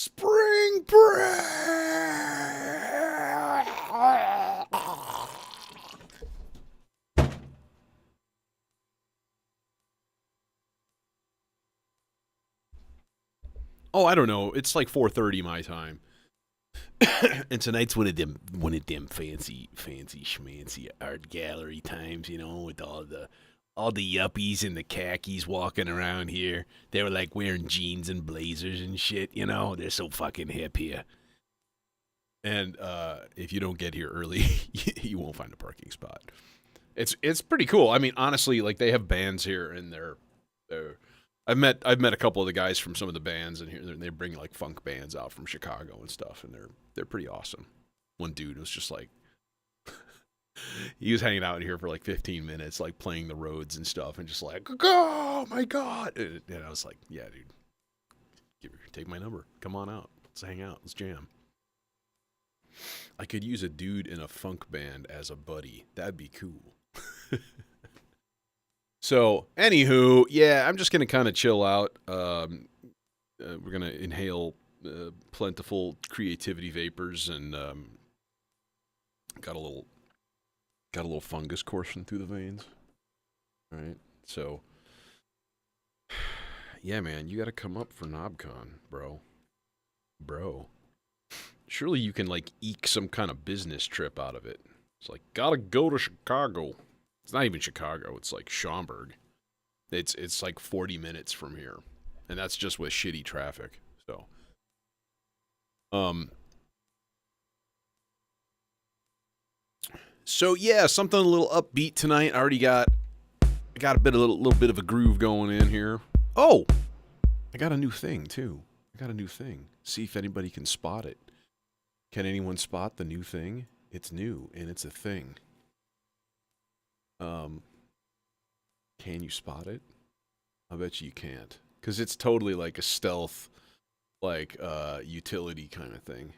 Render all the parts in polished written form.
Spring break! Oh, I don't know. It's like 4:30 my time. And tonight's one of them fancy schmancy art gallery times, with all the yuppies in the khakis walking around here. They were like wearing jeans and blazers and shit, They're so fucking hip here. And if you don't get here early, you won't find a parking spot. It's pretty cool. I mean, honestly, like they have bands here, and they're I've met a couple of the guys from some of the bands in here. They bring like funk bands out from Chicago and stuff, and they're pretty awesome. One dude was just like, he was hanging out in here for like 15 minutes, like playing the roads and stuff, and just like, oh my god! And I was like, yeah, dude, take my number, come on out, let's hang out, let's jam. I could use a dude in a funk band as a buddy. That'd be cool. So, anywho, yeah, I'm just gonna kind of chill out. We're gonna inhale plentiful creativity vapors, and got a little fungus coursing through the veins. All right, so yeah, man, you got to come up for KnobCon, bro. Surely you can like eke some kind of business trip out of it. It's like gotta go to Chicago. It's not even Chicago. It's like Schaumburg. It's like 40 minutes from here, and that's just with shitty traffic. Um. So yeah, something a little upbeat tonight. I got a little bit of a groove going in here. Oh, I got a new thing too. See if anybody can spot it. Can anyone spot the new thing? It's new and it's a thing. Can you spot it? I bet you can't, because it's totally like a stealth, like utility kind of thing.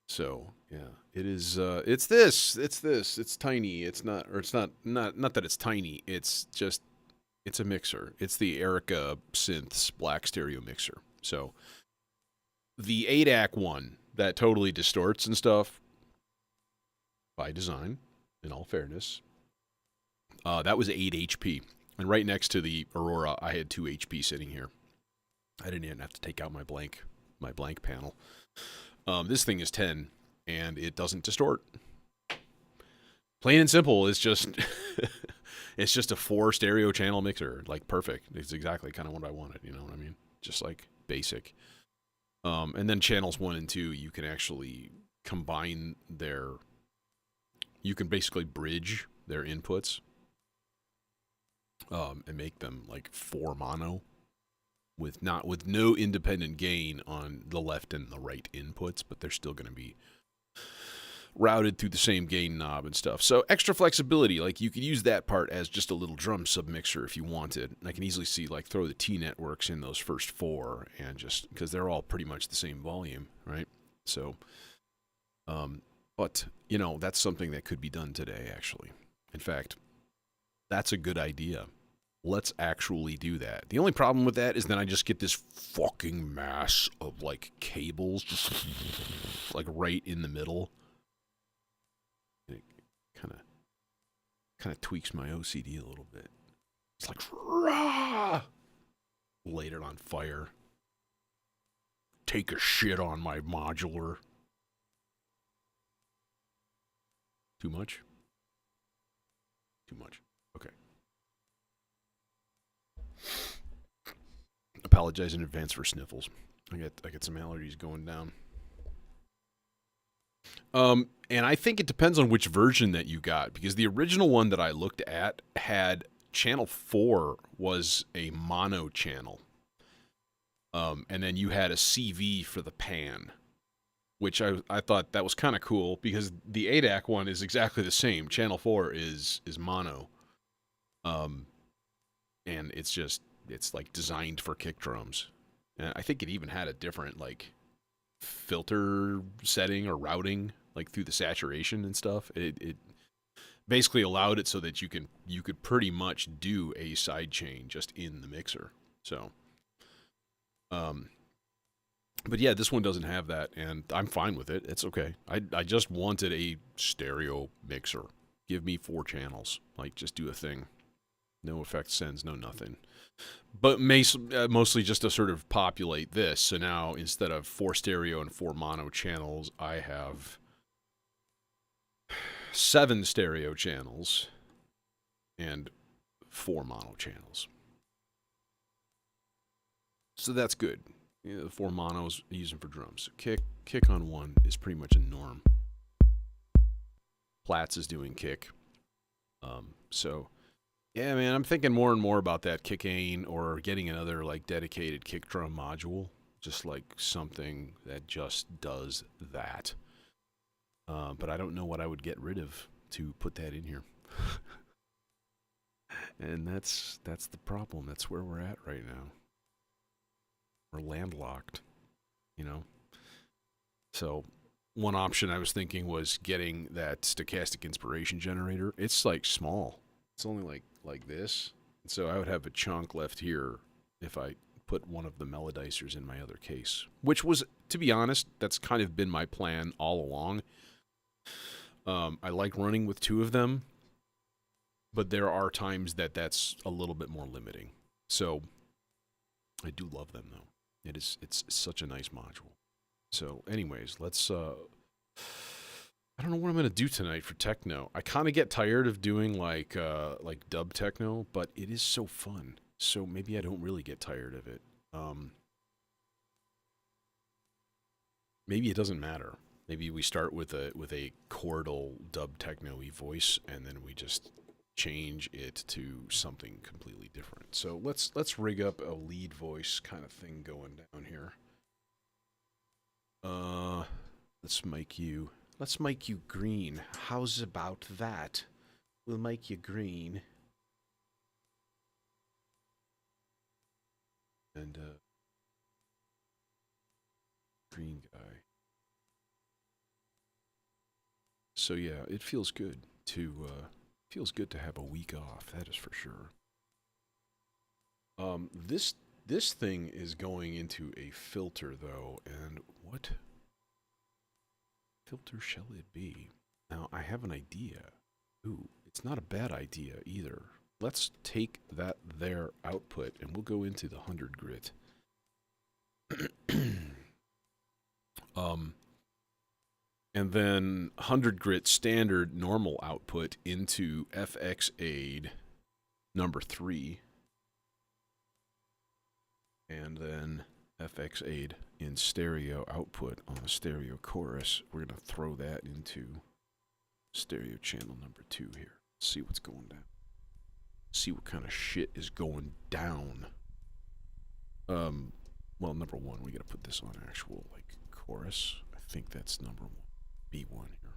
So yeah, it is. It's this. It's tiny. It's not, or it's not that it's tiny. It's just, it's a mixer. It's the Erica Synths Black Stereo Mixer. So the 8-AAAK one that totally distorts and stuff, by design, in all fairness, that was 8 HP. And right next to the Aurora, I had 2 HP sitting here. I didn't even have to take out my blank panel. This thing is 10, and it doesn't distort. Plain and simple, it's just it's just a 4 stereo channel mixer, like perfect. It's exactly kind of what I wanted, you know what I mean? Just like basic. And then channels 1 and 2, you can actually combine you can basically bridge their inputs, and make them like 4 mono with no independent gain on the left and the right inputs, but they're still going to be routed through the same gain knob and stuff. So extra flexibility, like you could use that part as just a little drum submixer if you wanted. I can easily see like throw the T networks in those first 4, and just because they're all pretty much the same volume, right? So, but that's something that could be done today, actually. In fact, that's a good idea. Let's actually do that. The only problem with that is then I just get this fucking mass of like cables just like right in the middle. It kind of tweaks my OCD a little bit. It's like rah! Light it on fire. Take a shit on my modular. Too much? Too much. Okay. Apologize in advance for sniffles. I get some allergies going down. And I think it depends on which version that you got, because the original one that I looked at had channel 4 was a mono channel. And then you had a CV for the pan, which I thought that was kind of cool, because the 8-AAAK one is exactly the same. Channel 4 is mono. And it's like designed for kick drums. And I think it even had a different like filter setting or routing, like through the saturation and stuff. It basically allowed it so that you could pretty much do a side chain just in the mixer. So But yeah, this one doesn't have that, and I'm fine with it. It's okay. I just wanted a stereo mixer. Give me 4 channels. Like, just do a thing. No effect sends, no nothing. But mostly just to sort of populate this. So now, instead of 4 stereo and 4 mono channels, I have 7 stereo channels and 4 mono channels. So that's good. You know, the 4 monos I use them for drums. So kick on 1 is pretty much a norm. Platts is doing kick. So yeah, man, I'm thinking more and more about that kicking or getting another like dedicated kick drum module, just like something that just does that. But I don't know what I would get rid of to put that in here. And that's the problem. That's where we're at right now. We're landlocked, you know. So one option I was thinking was getting that stochastic inspiration generator. It's like small. It's only like this. So I would have a chunk left here if I put one of the melodicers in my other case, which was, to be honest, that's kind of been my plan all along. I like running with 2 of them, but there are times that that's a little bit more limiting. So I do love them though. It's such a nice module. So anyways, let's I don't know what I'm gonna do tonight for techno. I kind of get tired of doing like dub techno, but it is so fun. So maybe I don't really get tired of it. Maybe it doesn't matter. Maybe we start with a chordal dub techno-y voice, and then we just change it to something completely different. So let's rig up a lead voice kind of thing going down here. Let's make you green. How's about that? We'll make you green. And green guy. So yeah, it feels good to have a week off. That is for sure. This thing is going into a filter though, and what filter shall it be? Now I have an idea. Ooh, it's not a bad idea either. Let's take their output and we'll go into the 100 grit. And then 100 grit standard normal output into FX Aid number 3. And then FX Aid in stereo output on the stereo chorus. We're going to throw that into stereo channel number 2 here. See what's going down. See what kind of shit is going down. Well, number 1, we got to put this on actual like chorus. I think that's number 1. B1 here.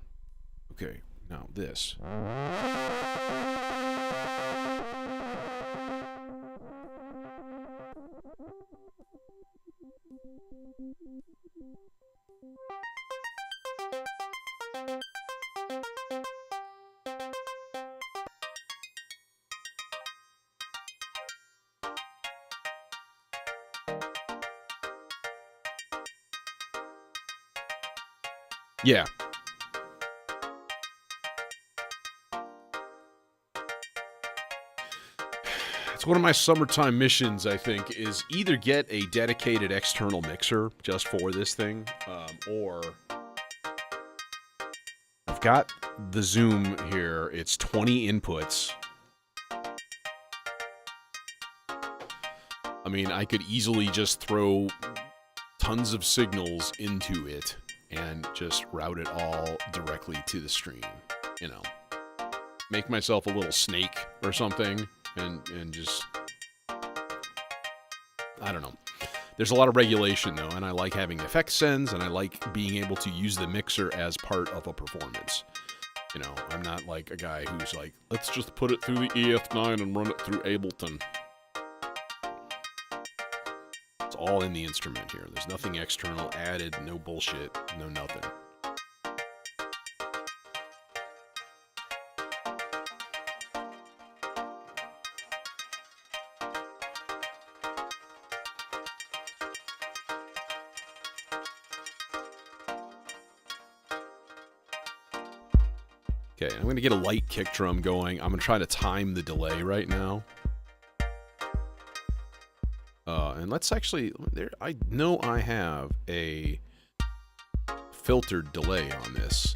Okay, now this. Yeah. It's one of my summertime missions, I think, is either get a dedicated external mixer just for this thing, or I've got the Zoom here. It's 20 inputs. I mean, I could easily just throw tons of signals into it and just route it all directly to the stream, you know. Make myself a little snake or something and just, I don't know. There's a lot of regulation though, and I like having effect sends, and I like being able to use the mixer as part of a performance. You know, I'm not like a guy who's like, let's just put it through the EF9 and run it through Ableton. It's all in the instrument here. There's nothing external added, no bullshit, no nothing. Okay, I'm going to get a light kick drum going. I'm going to try to time the delay right now. And let's actually... I know I have a filtered delay on this.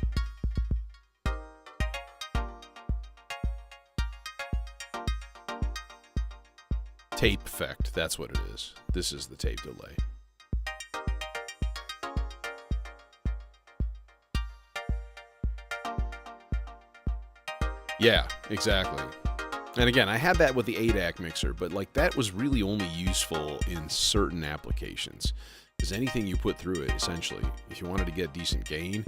Tape effect, that's what it is. This is the tape delay. Yeah, exactly. And again, I had that with the 8-AAAK mixer, but like that was really only useful in certain applications. Because anything you put through it, essentially, if you wanted to get decent gain,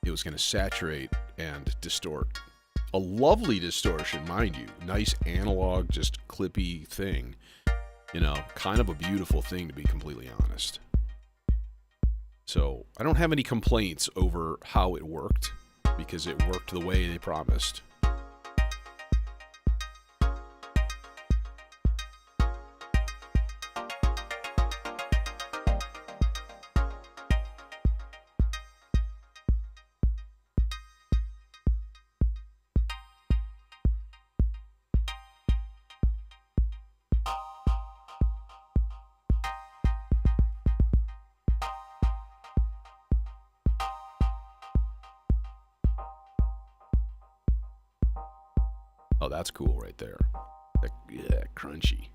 it was going to saturate and distort. A lovely distortion, mind you. Nice analog, just clippy thing. You know, kind of a beautiful thing, to be completely honest. So, I don't have any complaints over how it worked, because it worked the way they promised. Oh, that's cool right there. Yeah, crunchy.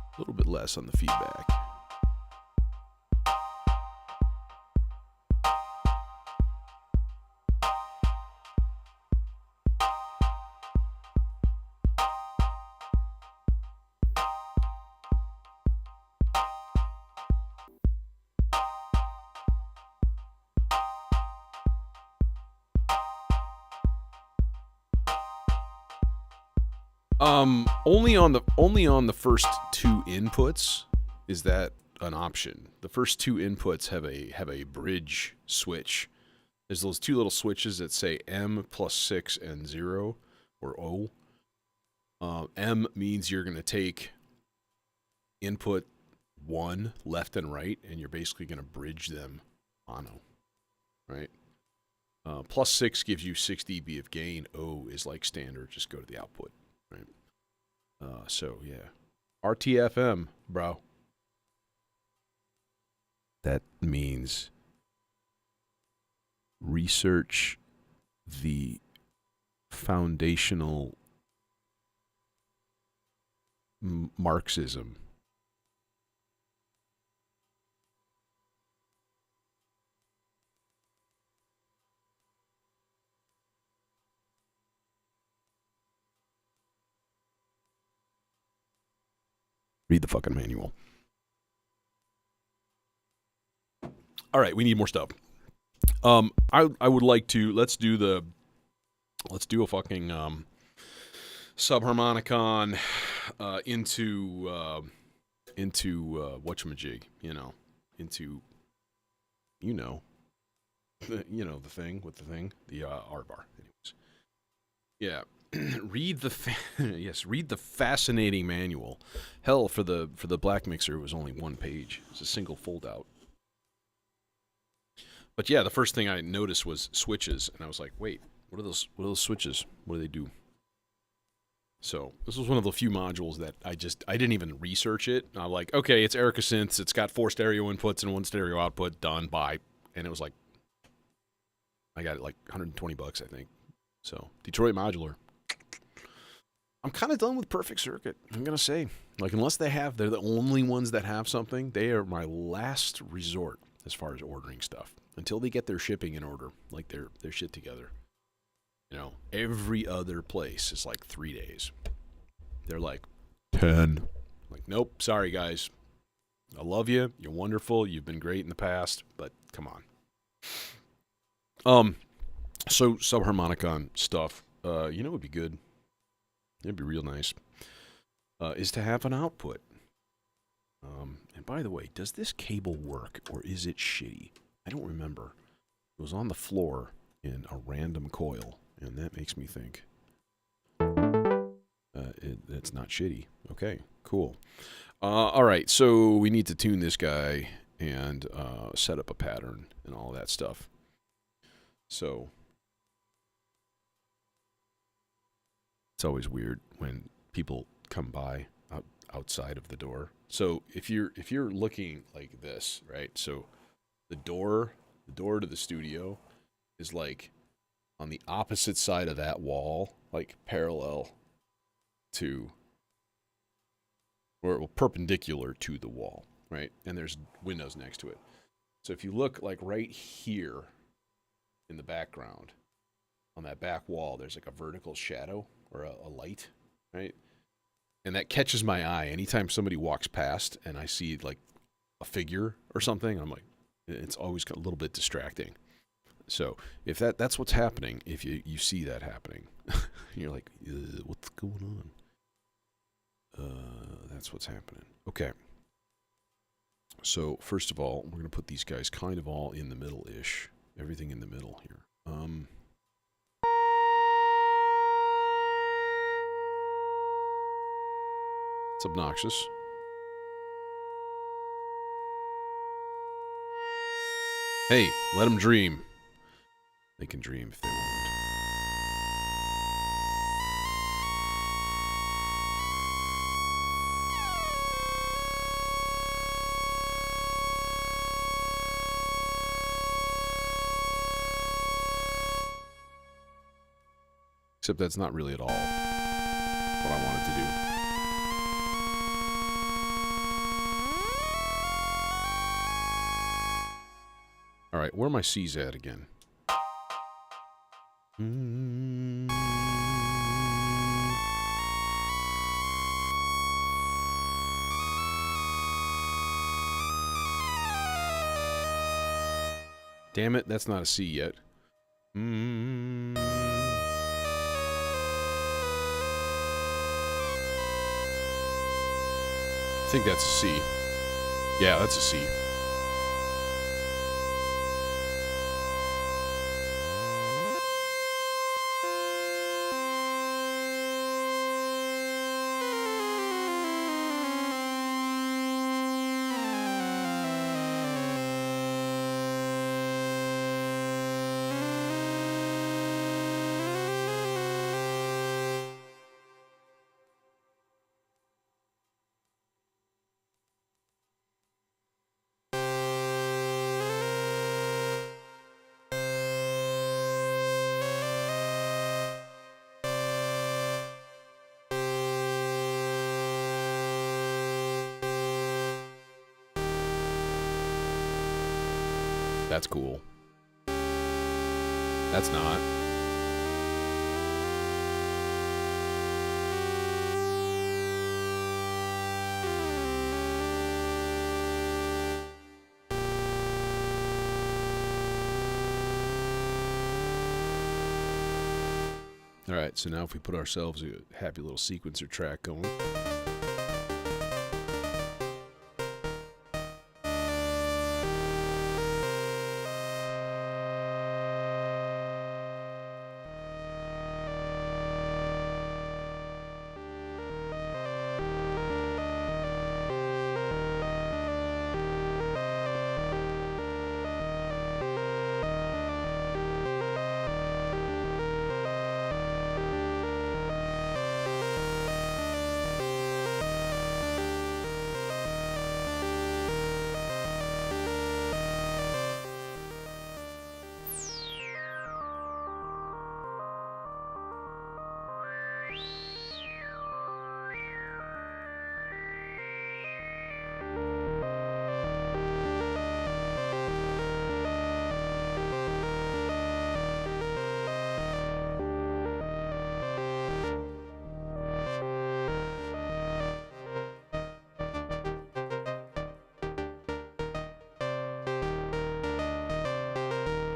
A little bit less on the feedback. Only on the first two inputs is that an option. The first two inputs have a bridge switch. There's those two little switches that say M plus 6 and 0 or O. M means you're going to take input 1 left and right, and you're basically going to bridge them mono, right? Plus 6 gives you 6 dB of gain. O is like standard, just go to the output, right? So, yeah. RTFM, bro. That means research the foundational Marxism. Read the fucking manual. All right, we need more stuff. I would like to let's do a fucking subharmonicon into whatchamajig, the thing with the thing, the R bar. Anyways, yeah. read the fascinating manual. Hell, for the black mixer, it was only one page. It's a single fold out. But yeah, the first thing I noticed was switches, and I was like, wait, what are those switches? What do they do? So this was one of the few modules that I didn't even research it. I'm like, okay, it's Erica Synths. It's got 4 stereo inputs and 1 stereo output. Done. Bye. And it was like, I got it like $120, I think. So Detroit Modular. I'm kind of done with Perfect Circuit. I'm gonna say, like, unless they're the only ones that have something. They are my last resort as far as ordering stuff until they get their shipping in order, like their shit together. Every other place is like 3 days. They're like 10. Like, nope, sorry guys. I love you. You're wonderful. You've been great in the past, but come on. So subharmonicon stuff. you know, would be good. It'd be real nice. Is to have an output. And by the way, does this cable work or is it shitty? I don't remember. It was on the floor in a random coil, and that makes me think it's not shitty. Okay, cool. All right, so we need to tune this guy and set up a pattern and all that stuff. So it's always weird when people come by outside of the door. So if you're looking like this, right? So the door to the studio is like on the opposite side of that wall, like parallel to, or perpendicular to the wall, right? And there's windows next to it. So if you look like right here in the background, on that back wall, there's like a vertical shadow or a light, right? And that catches my eye anytime somebody walks past and I see like a figure or something. I'm like, it's always a little bit distracting. So if that's what's happening, if you see that happening, you're like, what's going on? That's what's happening. Okay. So first of all, we're going to put these guys kind of all in the middle-ish. Everything in the middle here. It's obnoxious. Hey, let them dream. They can dream if they want. Except that's not really at all what I wanted to do. All right, where are my C's at again? Damn it, that's not a C yet. I think that's a C. Yeah, that's a C. That's cool. That's not. All right, so now if we put ourselves a happy little sequencer track going.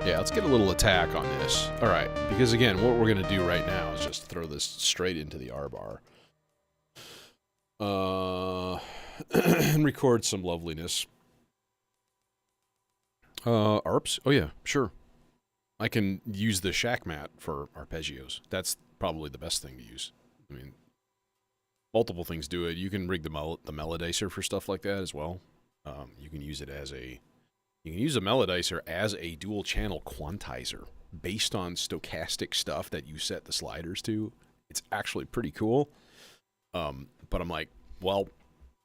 Yeah, let's get a little attack on this. All right, because again, what we're going to do right now is just throw this straight into the R bar. And record some loveliness. ARPs? Oh yeah, sure. I can use the shack mat for arpeggios. That's probably the best thing to use. I mean, multiple things do it. You can rig the melodizer for stuff like that as well. You can use it as a... You can use a melodizer as a dual channel quantizer based on stochastic stuff that you set the sliders to. It's actually pretty cool. But I'm like, well,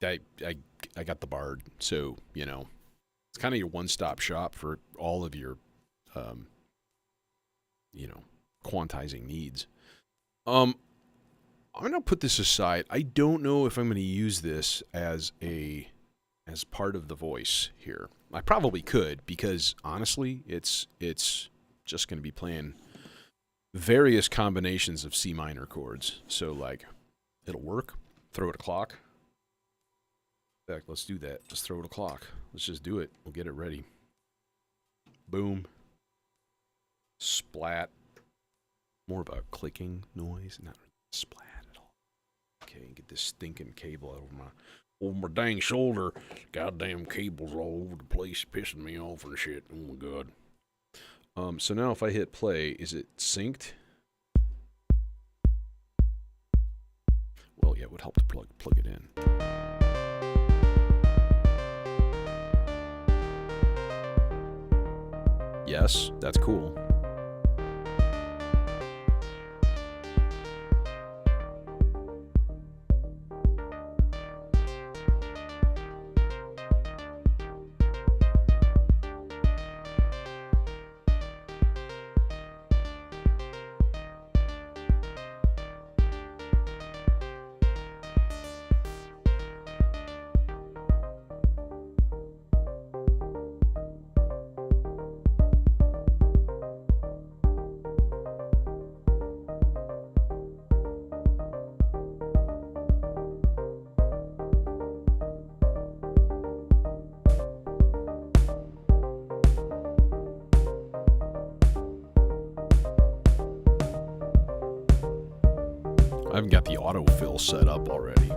I got the Bard, so, you know, it's kind of your one-stop shop for all of your, you know, quantizing needs. I'm going to put this aside. I don't know if I'm going to use this as part of the voice here. I probably could, because honestly, it's just going to be playing various combinations of C minor chords. So like, it'll work. Throw it a clock. In fact, let's do that. Let's throw it a clock. Let's just do it. We'll get it ready. Boom. Splat. More of a clicking noise, not splat at all. Okay, get this stinking cable out over my dang shoulder. Goddamn cables all over the place, pissing me off and shit. Oh my god. So now if I hit play, is it synced? Well, yeah, it would help to plug it in. Yes, that's cool. I haven't got the autofill set up already.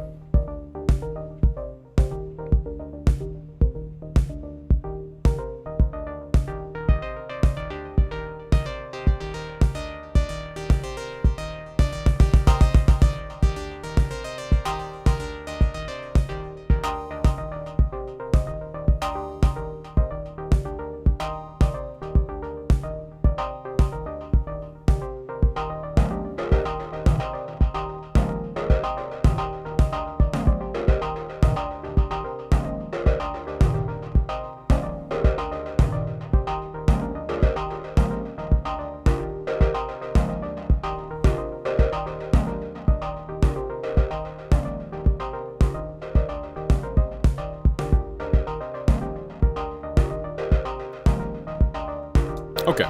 Okay,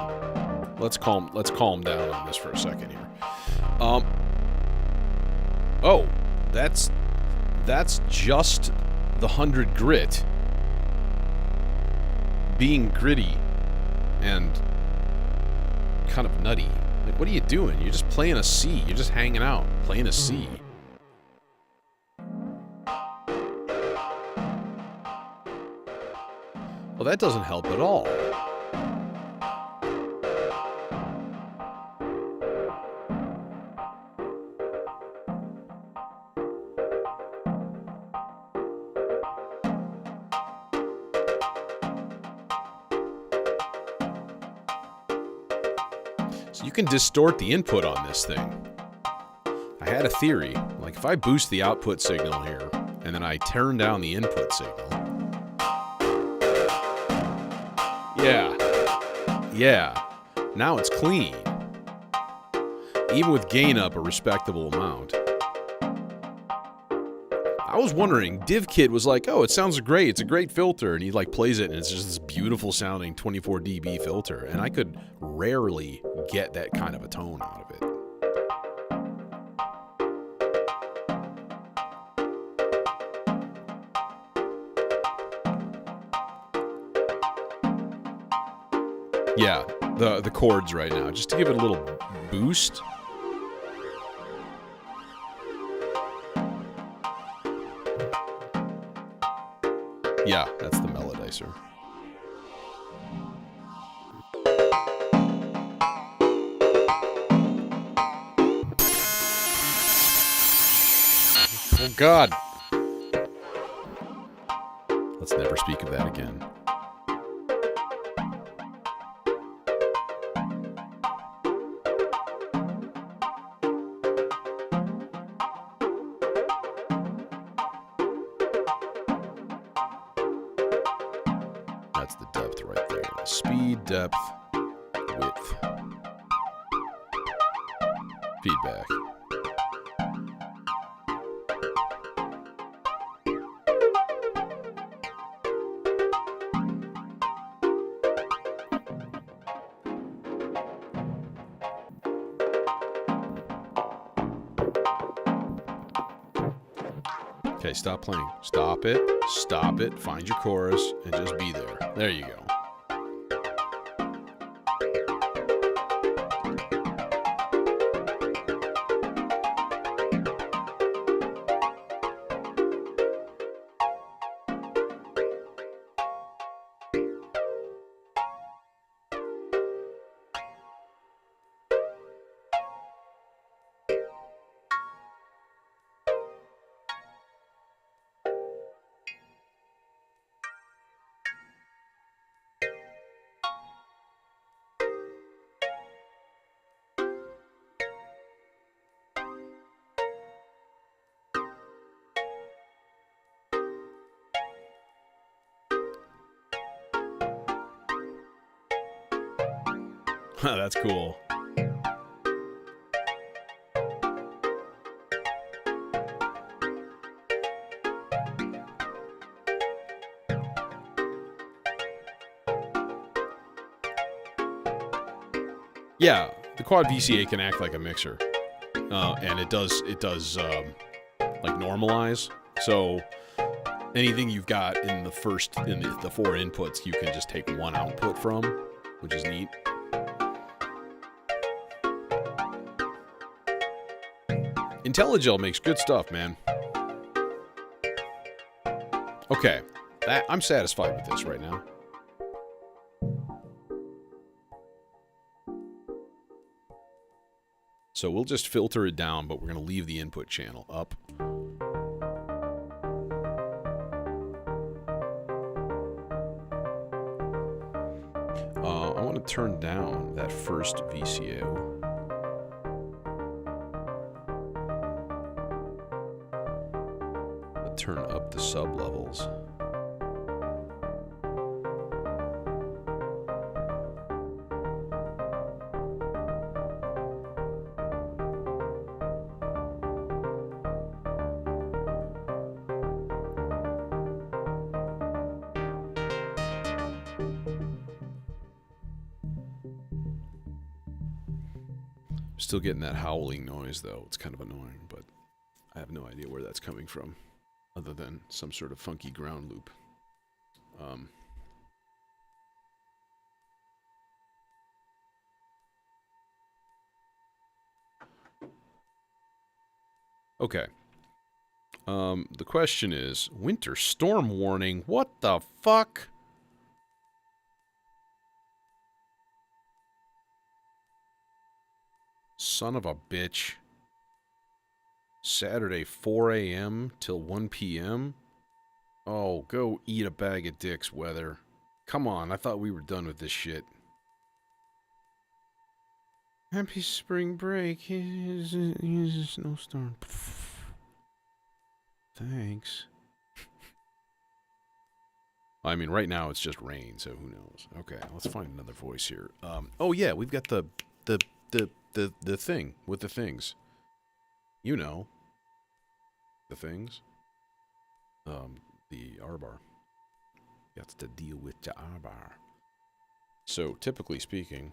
let's calm down on this for a second here. Oh, that's just the 100 grit being gritty and kind of nutty. Like, what are you doing? You're just playing a C. You're just hanging out, playing a C. Well, that doesn't help at all. You can distort the input on this thing. I had a theory, like if I boost the output signal here, and then I turn down the input signal. Yeah. Now it's clean. Even with gain up a respectable amount. I was wondering, DivKit was like, oh, it sounds great, it's a great filter, and he like plays it, and it's just this beautiful sounding 24 dB filter, and I could rarely get that kind of a tone out of it. Yeah, the chords right now, just to give it a little boost. Yeah, that's the melodizer. Oh God. Let's never speak of that again. That's the depth right there. Speed, depth, width. Feedback. Okay, stop playing. Stop it. Stop it. Find your chorus and just be there. There you go. That's cool. Yeah, the quad VCA can act like a mixer, and it does like normalize. So anything you've got in the first the four inputs, you can just take one output from, which is neat. IntelliGel makes good stuff, man. Okay, I'm satisfied with this right now. So we'll just filter it down, but we're going to leave the input channel up. I want to turn down that first VCO. Turn up the sub levels. Still getting that howling noise though. It's kind of annoying, but I have no idea where that's coming from, other than some sort of funky ground loop. Okay. The question is, winter storm warning. What the fuck? Son of a bitch. Saturday, 4 a.m. till 1 p.m.? Oh, go eat a bag of dicks, weather. Come on, I thought we were done with this shit. Happy spring break. Here's a snowstorm. Thanks. I mean, right now it's just rain, so who knows? Okay, let's find another voice here. Oh yeah, we've got the thing with the things. You know. The things. The R-bar. Got to deal with the R-bar. So, typically speaking,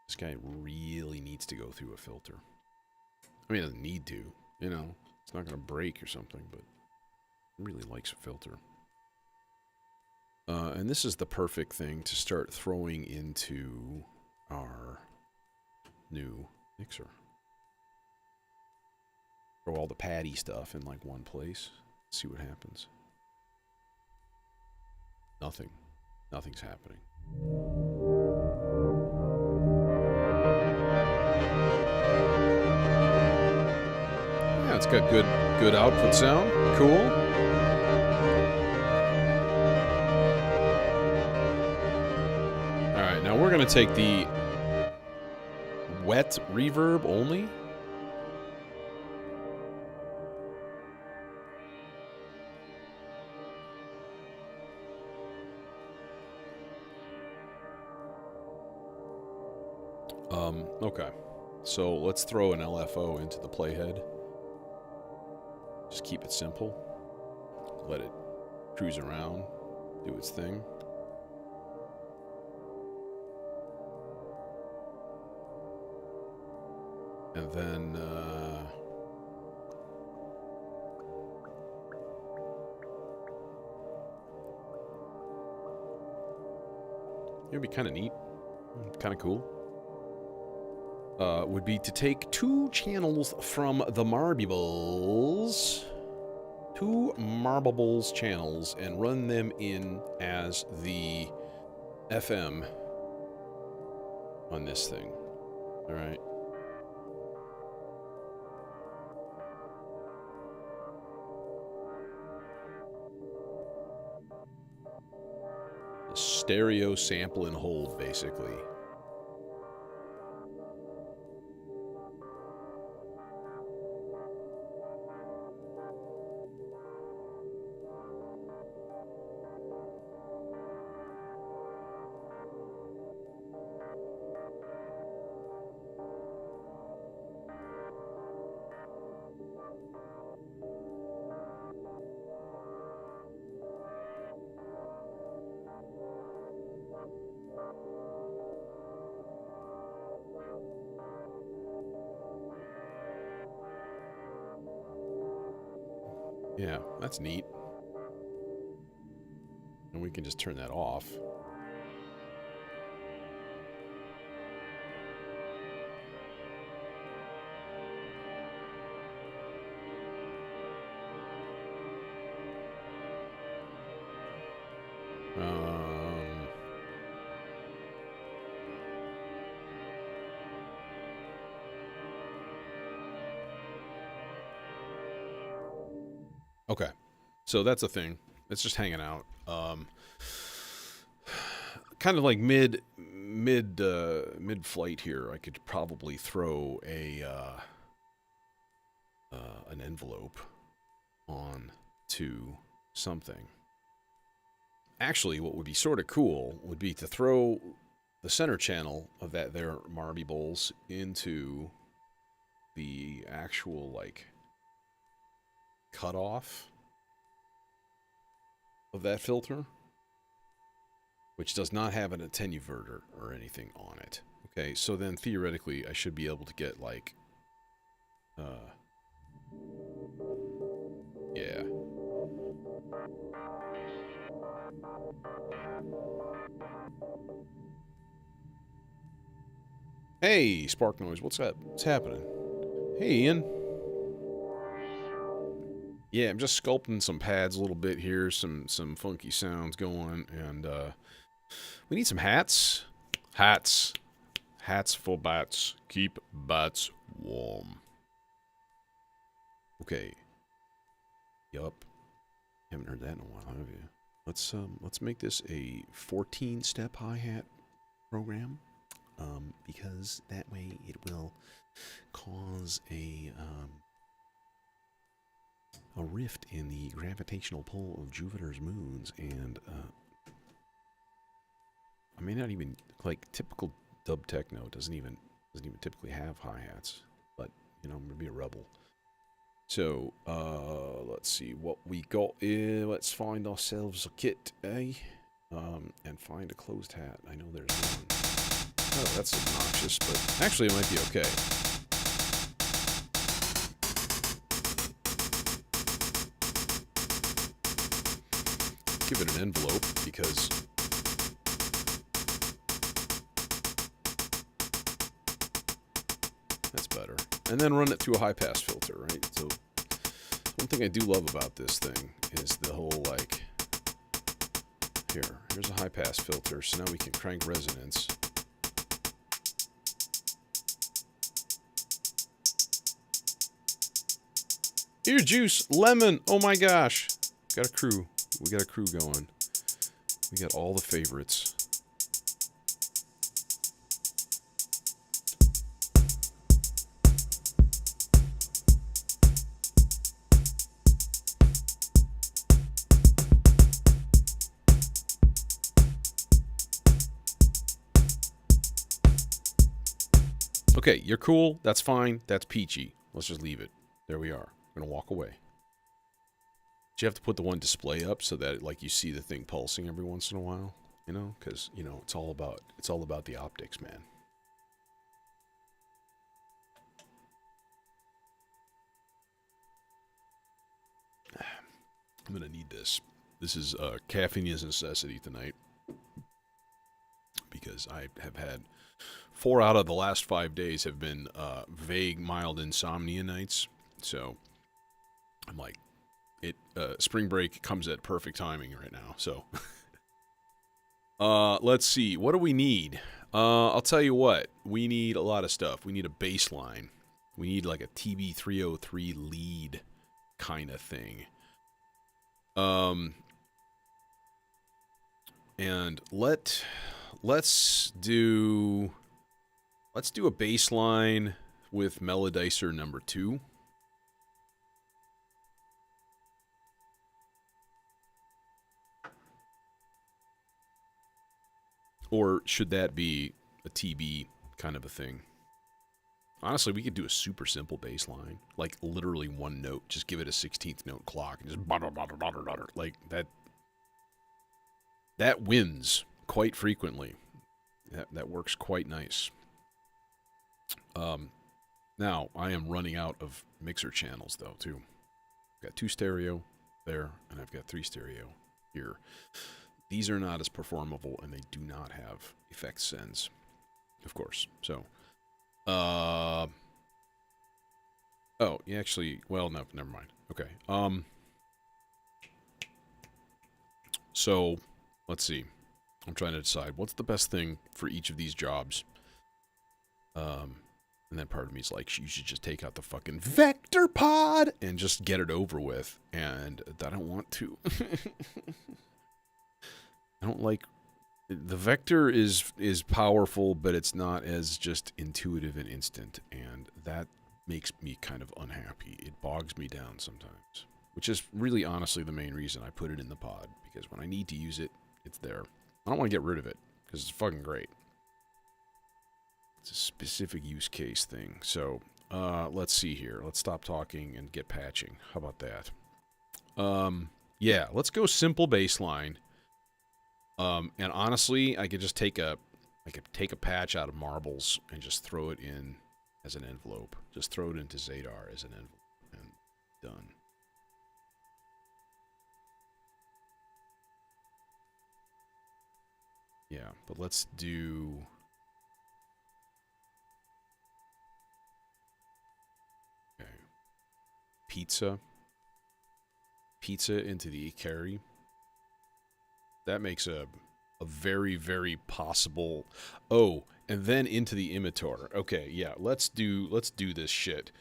this guy really needs to go through a filter. I mean, he doesn't need to, you know. It's not going to break or something, but he really likes a filter. And this is the perfect thing to start throwing into our new mixer. Throw all the patty stuff in like one place. See what happens. Nothing. Nothing's happening. Yeah, it's got good output sound. Cool. All right, now we're gonna take the wet reverb only. Okay. So let's throw an LFO into the playhead. Just keep it simple. Let it cruise around, do its thing. And then, it'd be kind of neat, kind of cool. Would be to take 2 channels from the Marbles, 2 Marbles channels, and run them in as the FM on this thing. All right. A stereo sample and hold, basically. Yeah, that's neat. And we can just turn that off. Okay, so that's a thing. It's just hanging out. Kind of like mid flight here, I could probably throw a an envelope on to something. Actually, what would be sort of cool would be to throw the center channel of that there Marby Bowls into the actual like cutoff of that filter, which does not have an attenuverter or anything on it. Okay, so then theoretically I should be able to get like yeah. Hey, Spark Noise, what's up? What's happening? Hey, Ian. Yeah, I'm just sculpting some pads a little bit here, some funky sounds going, and we need some hats. Hats for bats. Keep bats warm. Okay. Yup. Haven't heard that in a while, have you? Let's make this a 14-step hi-hat program, because that way it will cause a rift in the gravitational pull of Jupiter's moons, and I may not even like typical dub techno doesn't even typically have hi-hats, but you know, I'm gonna be a rebel. So let's see what we got here. Let's find ourselves a kit, and find a closed hat. I know there's one. Oh, that's obnoxious, but actually it might be okay. give it an envelope because that's better. And then run it through a high pass filter, right? So one thing I do love about this thing is the whole like, here's a high pass filter, so now we can crank resonance. Here, juice, lemon, oh my gosh. Got a crew. We got a crew going. We got all the favorites. Okay, you're cool. That's fine. That's peachy. Let's just leave it. There we are. I'm gonna walk away. Do you have to put the one display up so that like you see the thing pulsing every once in a while? You know, because you know it's all about the optics, man. I'm gonna need this. This is caffeine is a necessity tonight because I have had 4 out of the last 5 days have been vague, mild insomnia nights. So I'm like, spring break comes at perfect timing right now. So let's see. What do we need? I'll tell you what. We need a lot of stuff. We need a bass line. We need like a TB303 lead kind of thing. And let's do a bass line with Melodicer number 2. Or should that be a TB kind of a thing? Honestly, we could do a super simple bass line. Like, literally one note. Just give it a 16th note clock. And just... Like, that wins quite frequently. That works quite nice. Now, I am running out of mixer channels, though, too. I've got 2 stereo there, and I've got 3 stereo here. These are not as performable, and they do not have effect sends, of course. So, oh, you actually, well, no, never mind. Okay. So, let's see. I'm trying to decide what's the best thing for each of these jobs. And then part of me is like, you should just take out the fucking vector pod and just get it over with. And I don't want to. I don't like... The vector is powerful, but it's not as just intuitive and instant. And that makes me kind of unhappy. It bogs me down sometimes. Which is really honestly the main reason I put it in the pod. Because when I need to use it, it's there. I don't want to get rid of it. Because it's fucking great. It's a specific use case thing. So, let's see here. Let's stop talking and get patching. How about that? Yeah, let's go simple baseline. And honestly, I could just take a patch out of marbles and just throw it in as an envelope. Just throw it into Zadar as an envelope and done. Yeah, but let's do... Okay. Pizza into the Ikari. That makes a very, very possible... Oh, and then into the Imitor. Okay, yeah, let's do this shit.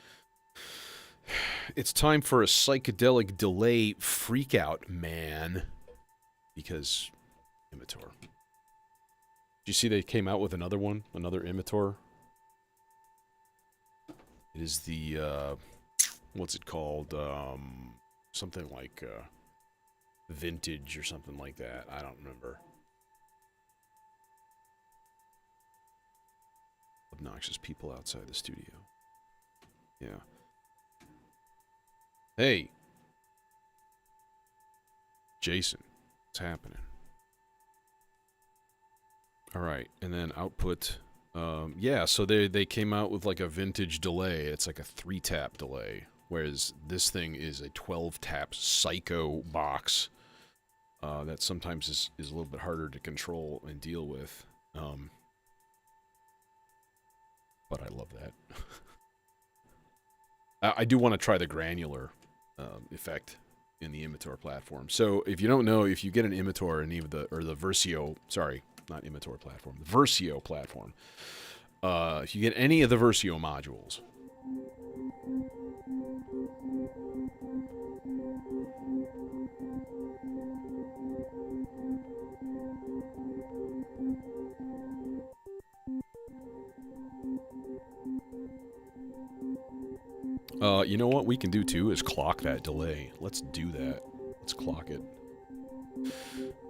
It's time for a psychedelic delay freakout, man. Because Imitor. Did you see they came out with another one? Another Imitor? It is the, what's it called? Something like, vintage or something like that. I don't remember. Obnoxious people outside the studio. Yeah. Hey. Jason. What's happening? Alright, and then output. Yeah, so they came out with like a vintage delay. It's like a 3-tap delay. Whereas this thing is a 12-tap psycho box. that sometimes is a little bit harder to control and deal with. But I love that. I do want to try the granular effect in the Imitor platform. So if you don't know, if you get an Imitor in either the Versio, sorry, not Imitor platform, the Versio platform, if you get any of the Versio modules, you know what we can do too is clock that delay. Let's do that. Let's clock it.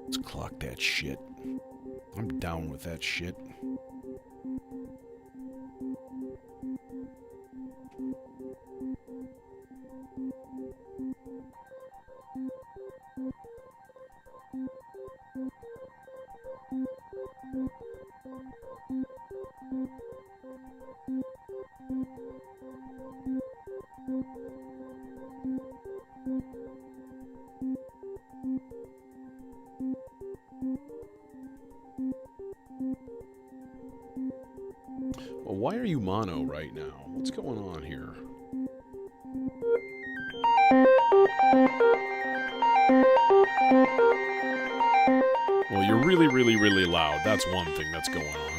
Let's clock that shit. I'm down with that shit. Well, why are you mono right now? What's going on here? Well, you're really, really, really loud. That's one thing that's going on.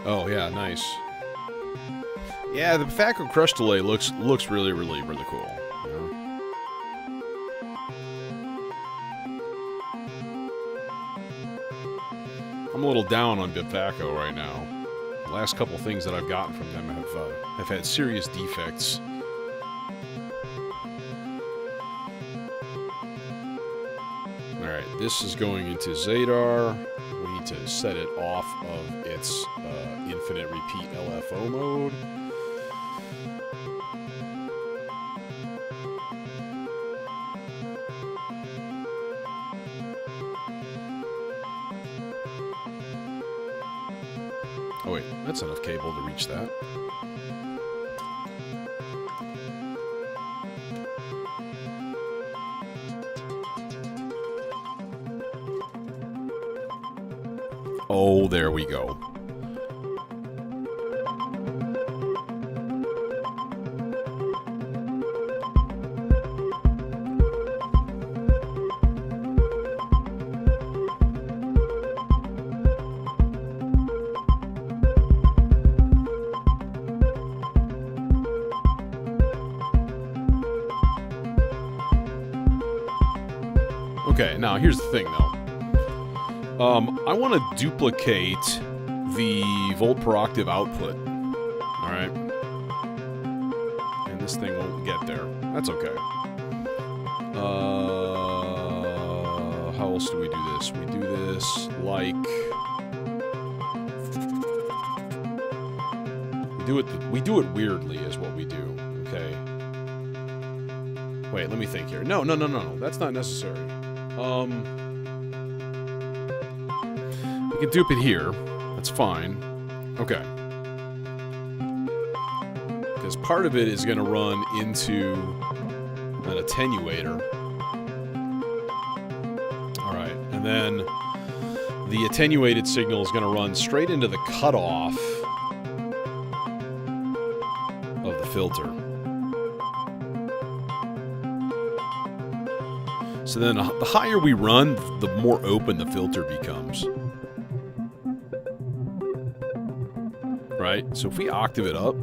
Oh yeah, nice. Yeah, the Fatco Crush delay looks really, really, really cool. You know? I'm a little down on Bitfacco right now. The last couple things that I've gotten from them have had serious defects. All right, this is going into Zadar. We need to set it off of its infinite repeat LFO mode. Oh wait, that's enough cable to reach that. Oh, there we go. Okay, now here's the thing though. I want to duplicate the volt per octave output. Alright? And this thing won't get there. That's okay. How else do we do this? We do this like... We do it weirdly is what we do. Okay. Wait, let me think here. No. That's not necessary. We can dupe it here. That's fine. Okay. Because part of it is going to run into an attenuator. Alright, and then the attenuated signal is going to run straight into the cutoff of the filter. So then the higher we run, the more open the filter becomes. Right? So if we octave it up,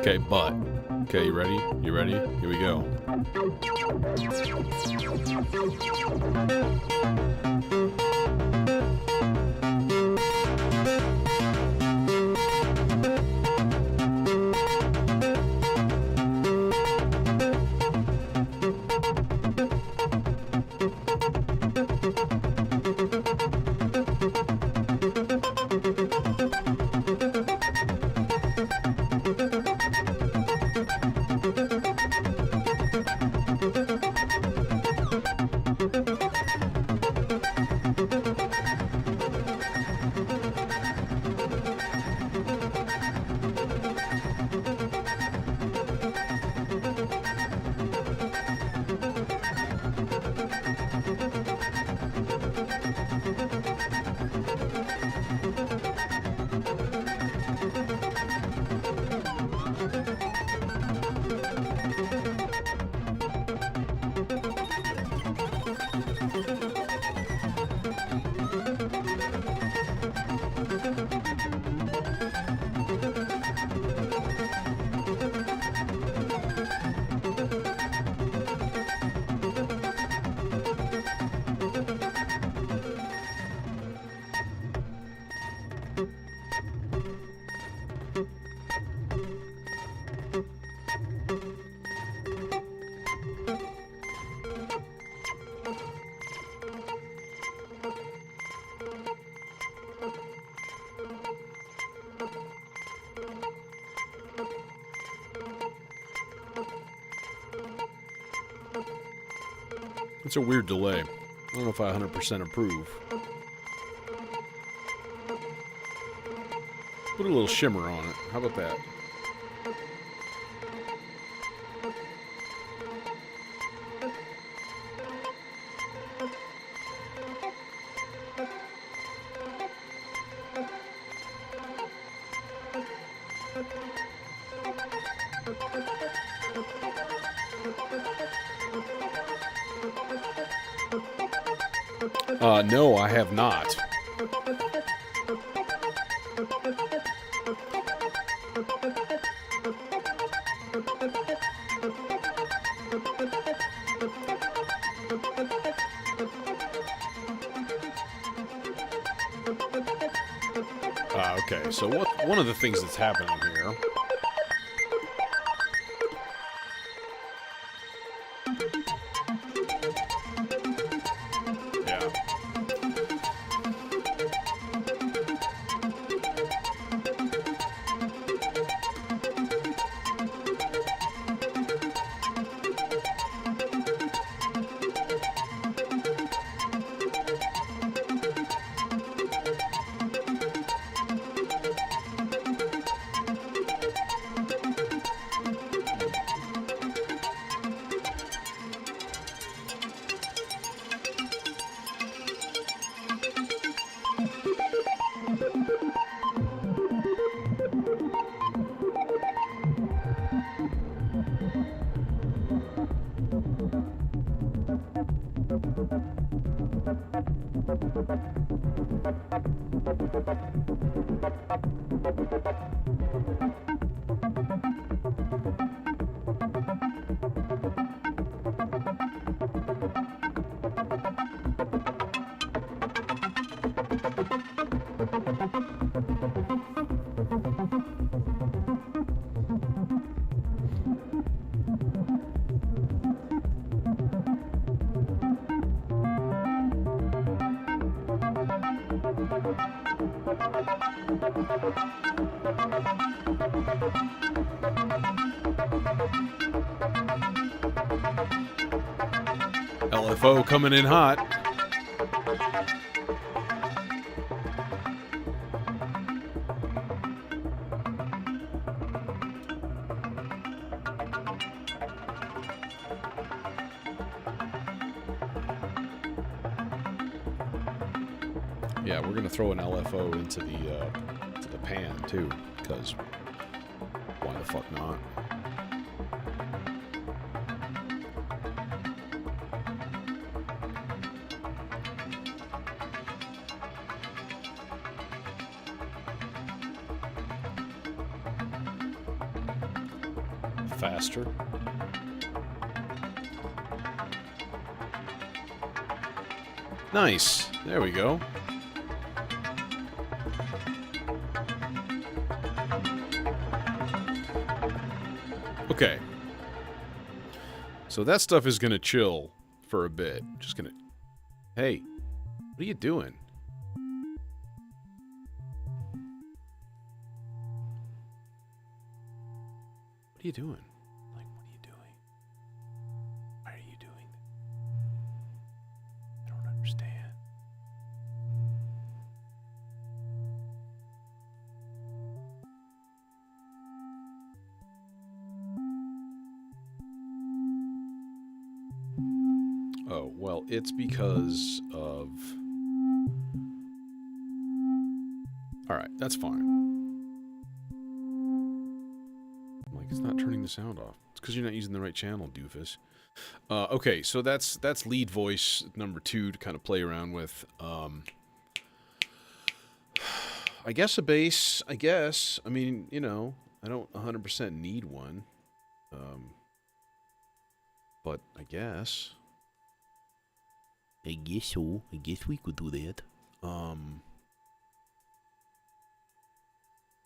Okay, but. Okay, you ready? You ready? Here we go. It's a weird delay. I don't know if I 100% approve. Put a little shimmer on it. How about that? No, I have not. Okay, so one of the things that's happening here. LFO coming in hot. Yeah, we're gonna throw an LFO into the pan too, because why the fuck not? faster. Nice. There we go. Okay. So that stuff is going to chill for a bit. Just going to... Hey, what are you doing? What are you doing? Like, what are you doing? Why are you doing that? I don't understand. Oh, well, it's because of... Alright, that's fine. It's not turning the sound off. It's because you're not using the right channel, doofus. Okay, so that's lead voice number 2 to kind of play around with. I guess a bass, I guess. I mean, you know, I don't 100% need one. But I guess. I guess so. I guess we could do that.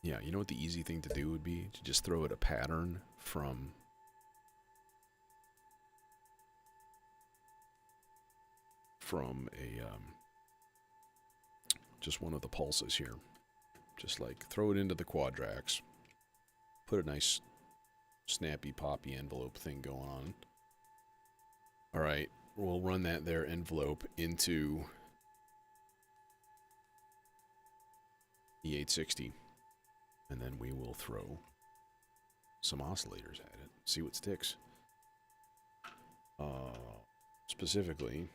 Yeah, you know what the easy thing to do would be? To just throw it a pattern from a just one of the pulses here. Just like throw it into the quadrax. Put a nice snappy poppy envelope thing going on. Alright, we'll run that there envelope into the 860. And then we will throw some oscillators at it. See what sticks. Specifically,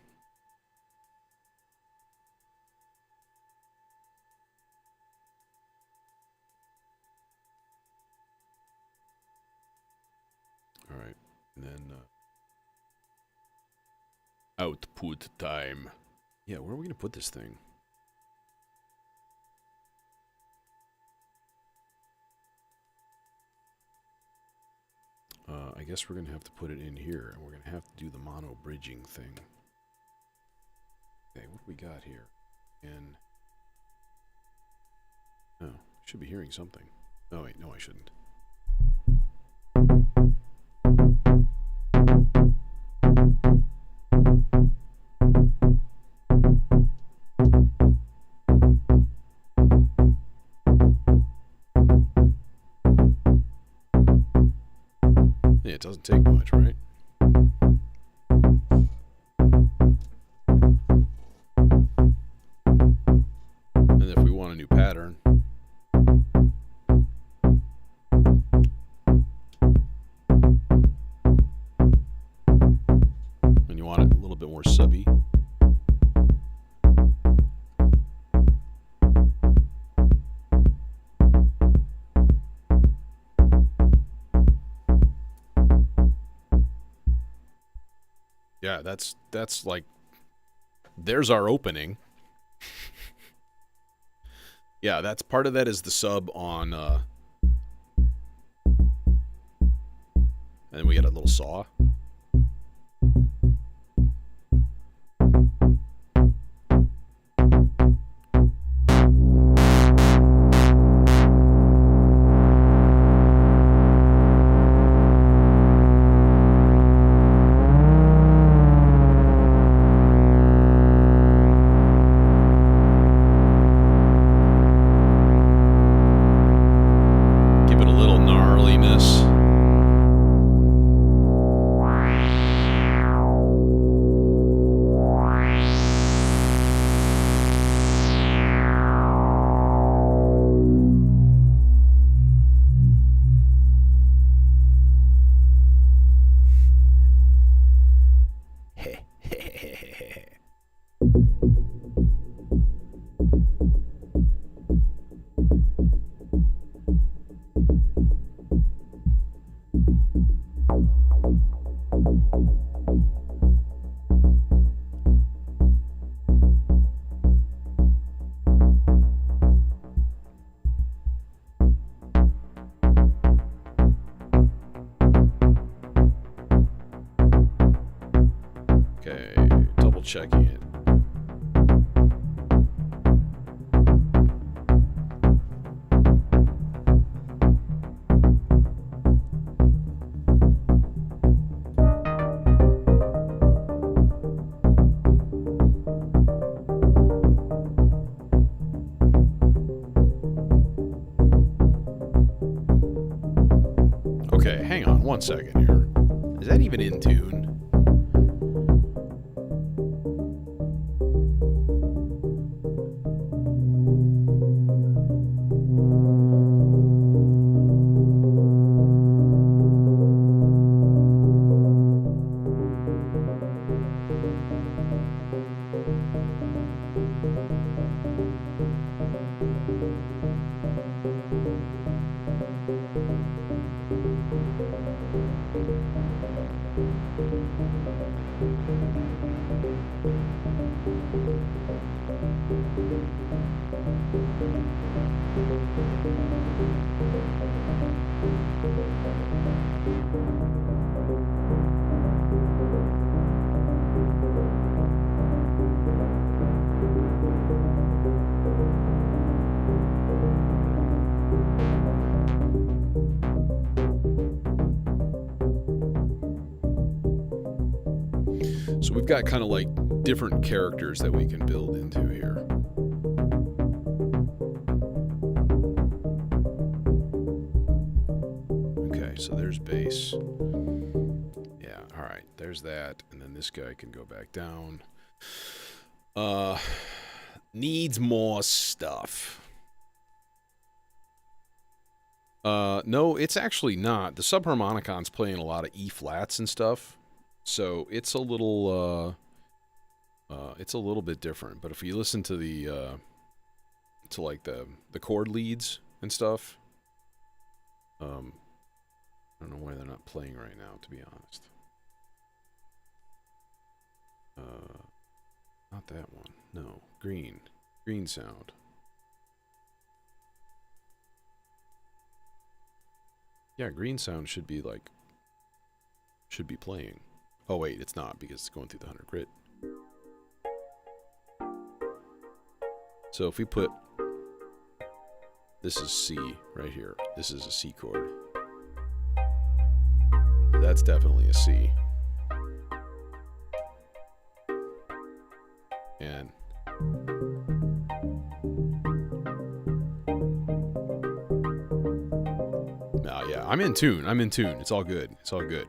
all right, and then output time. Yeah, where are we gonna put this thing? I guess we're going to have to put it in here, and we're going to have to do the mono bridging thing. Okay, what do we got here? And oh, should be hearing something. Oh wait, no, I shouldn't. Yeah, it doesn't take much, right? And if we want a new pattern, and you want it a little bit more subby, yeah, that's like, there's our opening. Yeah, that's part of that is the sub on, and we get a little saw. Okay, double checking it. Okay, hang on 1 second here. Is that even in tune? So we've got kind of like different characters that we can build into here. Okay, so there's bass. Yeah, all right, there's that. And then this guy can go back down. Needs more stuff. No, it's actually not. The subharmonicon's playing a lot of E flats and stuff. So it's a little bit different. But if you listen to the to like the chord leads and stuff, I don't know why they're not playing right now, to be honest. Not that one. No, green sound. Yeah, green sound should be playing. Oh wait, it's not because it's going through the 100 grit. So if we put, this is C right here. This is a C chord. That's definitely a C. And no, yeah, I'm in tune. It's all good.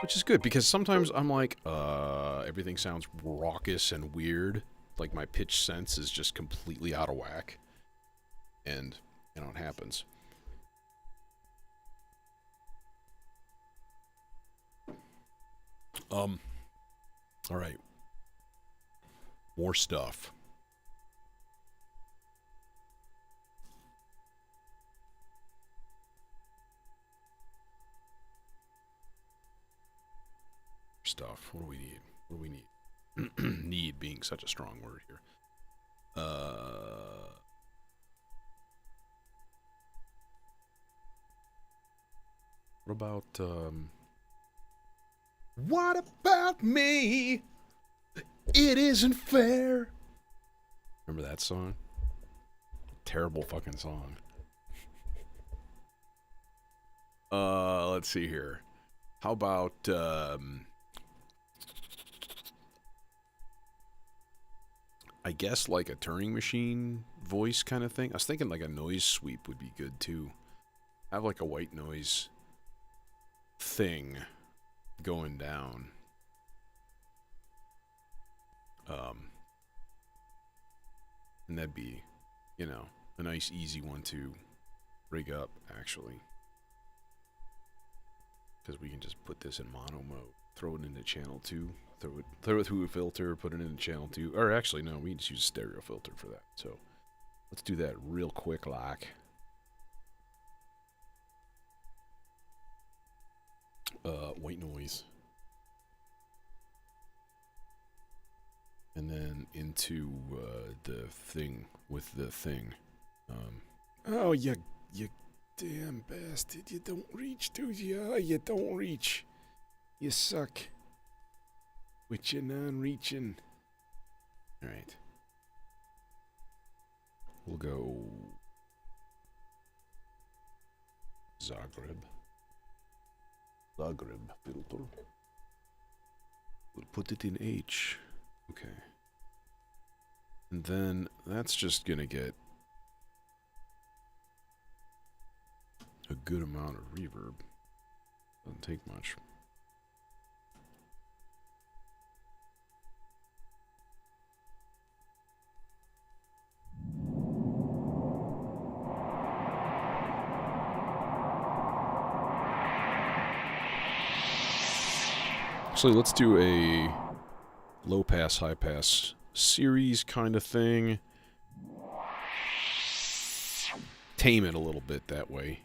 Which is good, because sometimes I'm like, everything sounds raucous and weird. Like my pitch sense is just completely out of whack. And, you know, it happens. Alright. More stuff. What do we need? Need being such a strong word here. What about me? It isn't fair. Remember that song? Terrible fucking song. Let's see here. How about I guess like a Turing machine voice kind of thing. I was thinking like a noise sweep would be good too. Have like a white noise thing going down. And that'd be, you know, a nice easy one to rig up actually. Because we can just put this in mono mode, throw it into channel 2, throw it through a filter, put it into channel 2. Or actually, no, we just use a stereo filter for that. So let's do that real quick, like. White noise. And then into the thing with the thing. Oh, you damn bastard. You don't reach, do you? Oh, you don't reach. You suck. Switching on reaching. Alright. We'll go Zagreb filter. We'll put it in H. Okay. And then that's just gonna get a good amount of reverb. Doesn't take much. Actually, let's do a low pass, high pass series kind of thing. Tame it a little bit that way.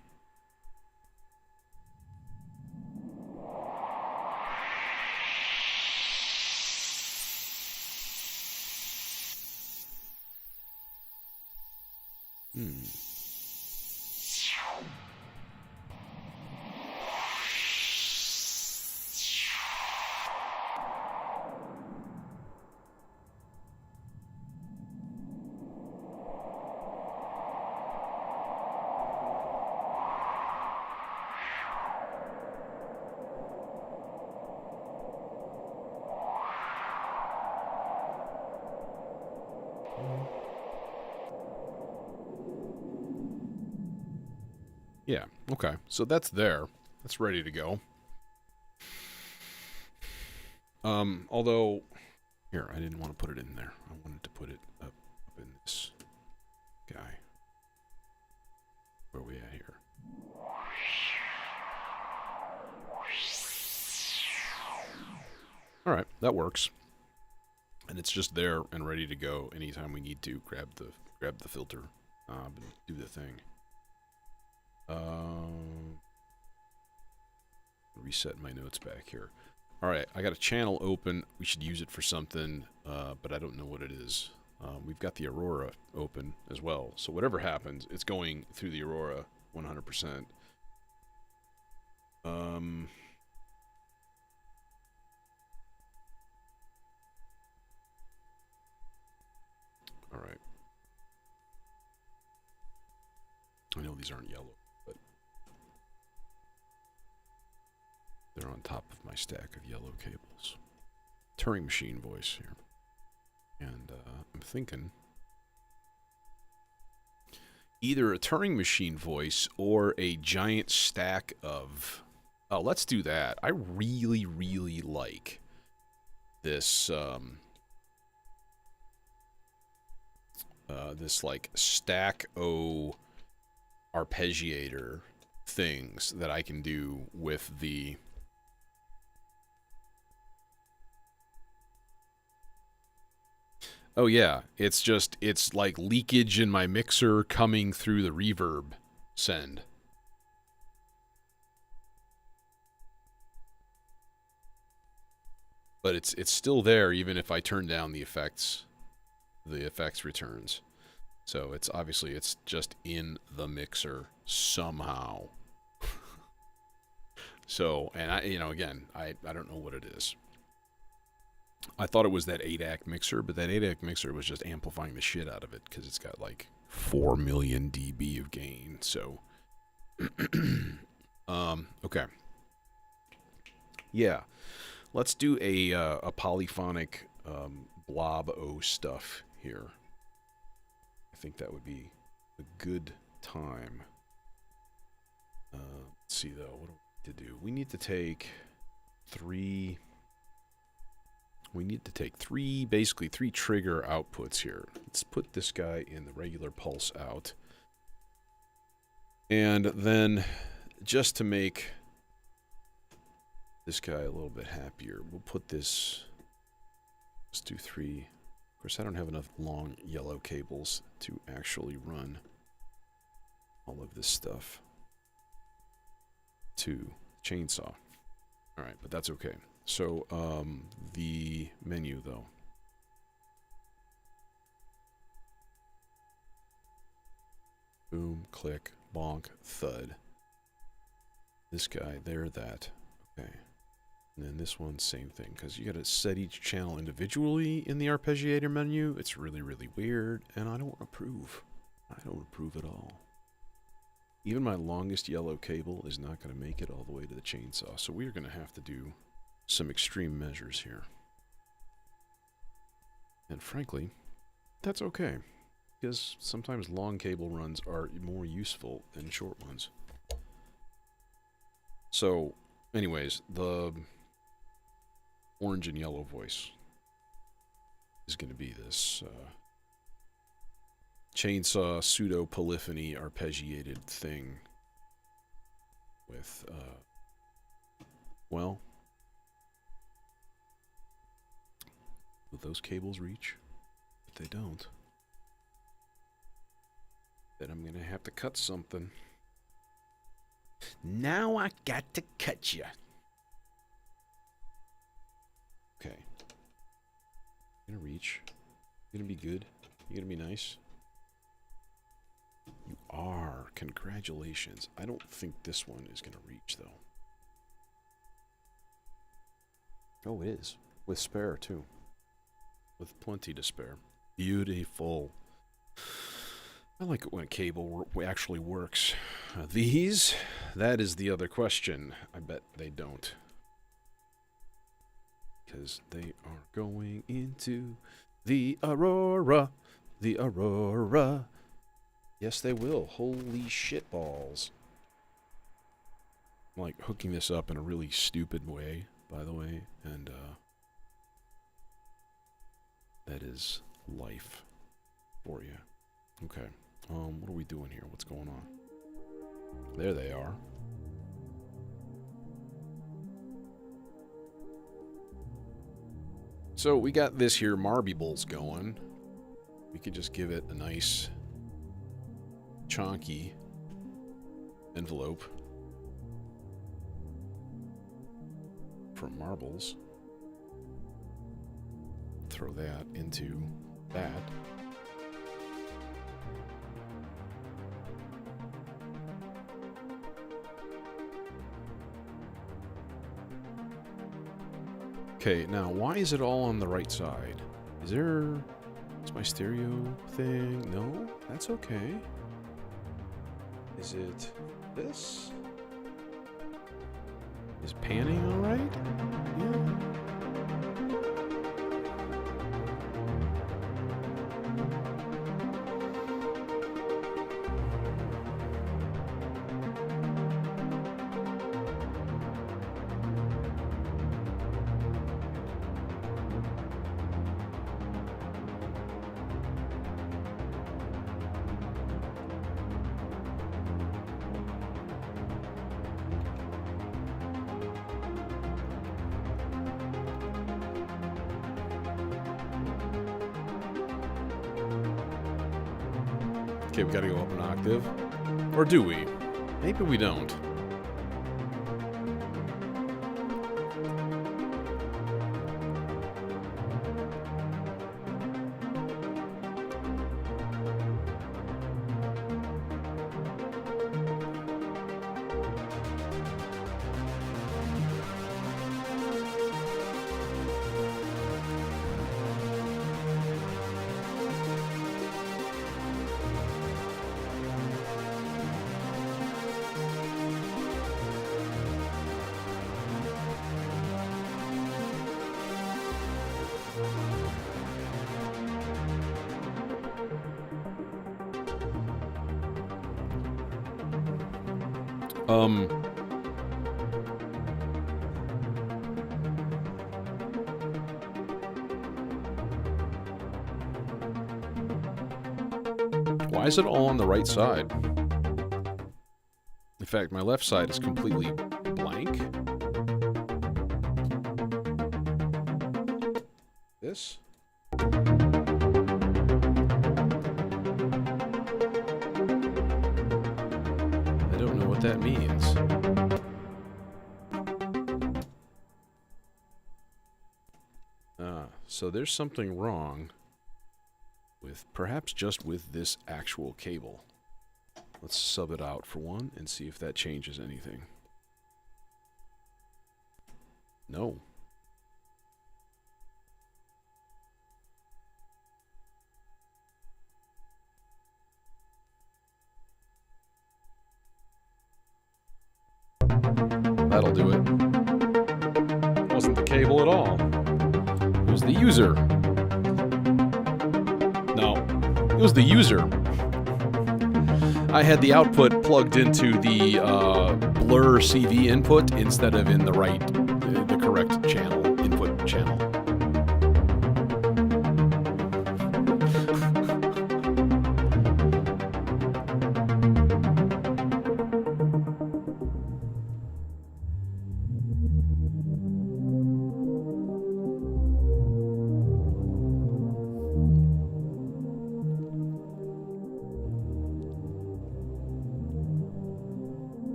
Yeah, okay. So that's there. That's ready to go. Although, here, I didn't want to put it in there. I wanted to put it up in this guy. Where are we at here? Alright, that works. And it's just there and ready to go anytime we need to grab the filter and do the thing. Reset my notes back here. Alright, I got a channel open. We should use it for something, but I don't know what it is. We've got the Aurora open as well. So whatever happens, it's going through the Aurora 100%. Alright. I know these aren't yellow, but they're on top of my stack of yellow cables. Turing machine voice here. And I'm thinking either a Turing machine voice or a giant stack of... Oh, let's do that. I really, really like this... this like stack-o arpeggiator things that I can do with the oh yeah, it's like leakage in my mixer coming through the reverb send. But it's still there even if I turn down the effects returns. So it's obviously it's just in the mixer somehow. So, and I, you know, again, I don't know what it is. I thought it was that 8-AAAK mixer, but that 8-AAAK mixer was just amplifying the shit out of it because it's got like 4 million dB of gain. So, okay. Yeah, let's do a polyphonic blob-o stuff here. I think that would be a good time. Let's see though, what do we need to do? We need to take three. We need to take basically three trigger outputs here. Let's put this guy in the regular pulse out. And then, just to make this guy a little bit happier, we'll put this, let's do 3. Of course, I don't have enough long yellow cables to actually run all of this stuff to chainsaw. All right, but that's okay. So, the menu, though. Boom, click, bonk, thud. This guy, there, that. Okay. And then this one, same thing, because you got to set each channel individually in the arpeggiator menu. It's really, really weird, and I don't approve. I don't approve at all. Even my longest yellow cable is not going to make it all the way to the chainsaw, so we are going to have to do some extreme measures here. And frankly, that's okay, because sometimes long cable runs are more useful than short ones. So, anyways, the orange and yellow voice is going to be this chainsaw pseudo polyphony arpeggiated thing with well, will those cables reach? If they don't, then I'm gonna have to cut something. Now I got to cut you. Okay. You're gonna reach. You're gonna be good. You're gonna be nice. You are. Congratulations. I don't think this one is gonna reach though. Oh, it is. With spare too. With plenty to spare. Beautiful. I like it when a cable actually works. These? That is the other question. I bet they don't. Because they are going into the Aurora. The Aurora. Yes, they will. Holy shit balls. I'm like hooking this up in a really stupid way, by the way. And, that is life for you. Okay. What are we doing here? What's going on? There they are. So we got this here marbles going. We could just give it a nice chonky envelope from marbles. Throw that into that. Okay, now why is it all on the right side? Is my stereo thing? No, that's okay. Is it this? Is panning all right? Yeah. Okay, we gotta go up an octave. Or do we? Maybe we don't. Why is it all on the right side? In fact, my left side is completely blank. This? I don't know what that means. So there's something wrong with, perhaps just with this actual cable. Let's sub it out for one and see if that changes anything. No. That'll do it. Wasn't the cable at all. It was the user. No, it was the user. I had the output plugged into the blur CV input instead of in the correct channel, input channel.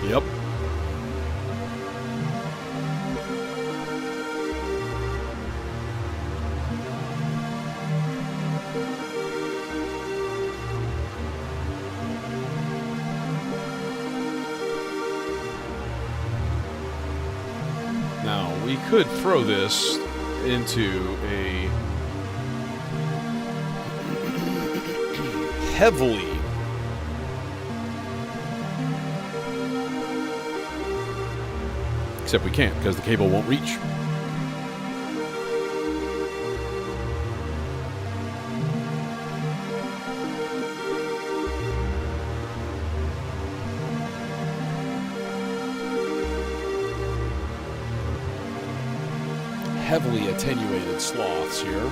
Yep. Now, we could throw this into a heavily except we can't because the cable won't reach. Heavily attenuated sloths here.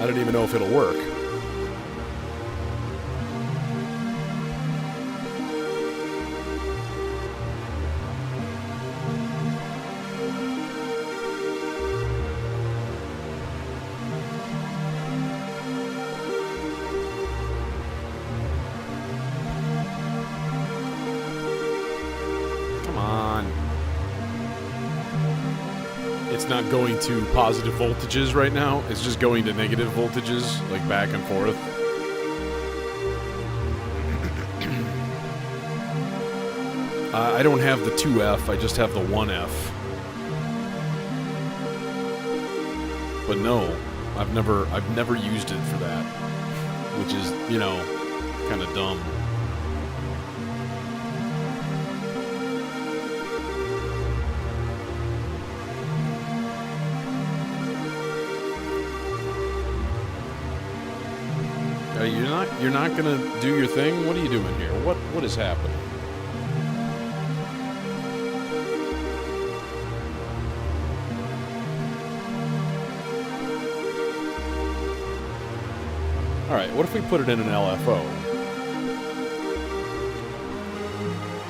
I don't even know if it'll work. It's not going to positive voltages right now. It's just going to negative voltages, like back and forth. I don't have the 2F, I just have the 1F. But no, I've never used it for that. Which is, you know, kind of dumb. You're not gonna do your thing? What are you doing here? What is happening? Alright, what if we put it in an LFO?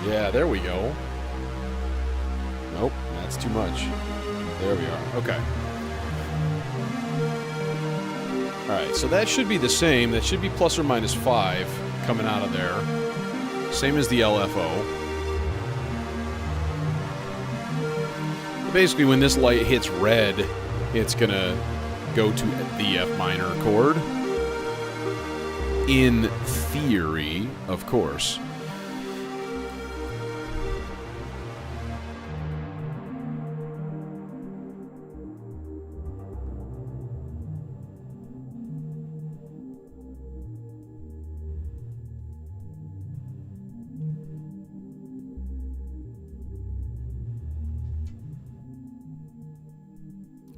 Yeah, there we go. Nope, that's too much. There we are. Okay. Alright, so that should be the same. That should be plus or minus 5 coming out of there. Same as the LFO. Basically, when this light hits red, it's gonna go to the F minor chord. In theory, of course.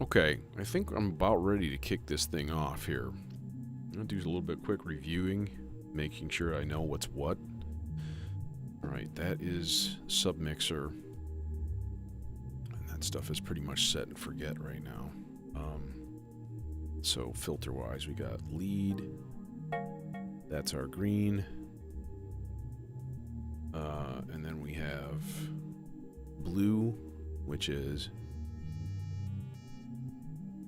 Okay, I think I'm about ready to kick this thing off here. I'm going to do a little bit quick reviewing, making sure I know what's what. Alright, that is submixer. And that stuff is pretty much set and forget right now. So filter-wise, we got lead. That's our green. And then we have blue, which is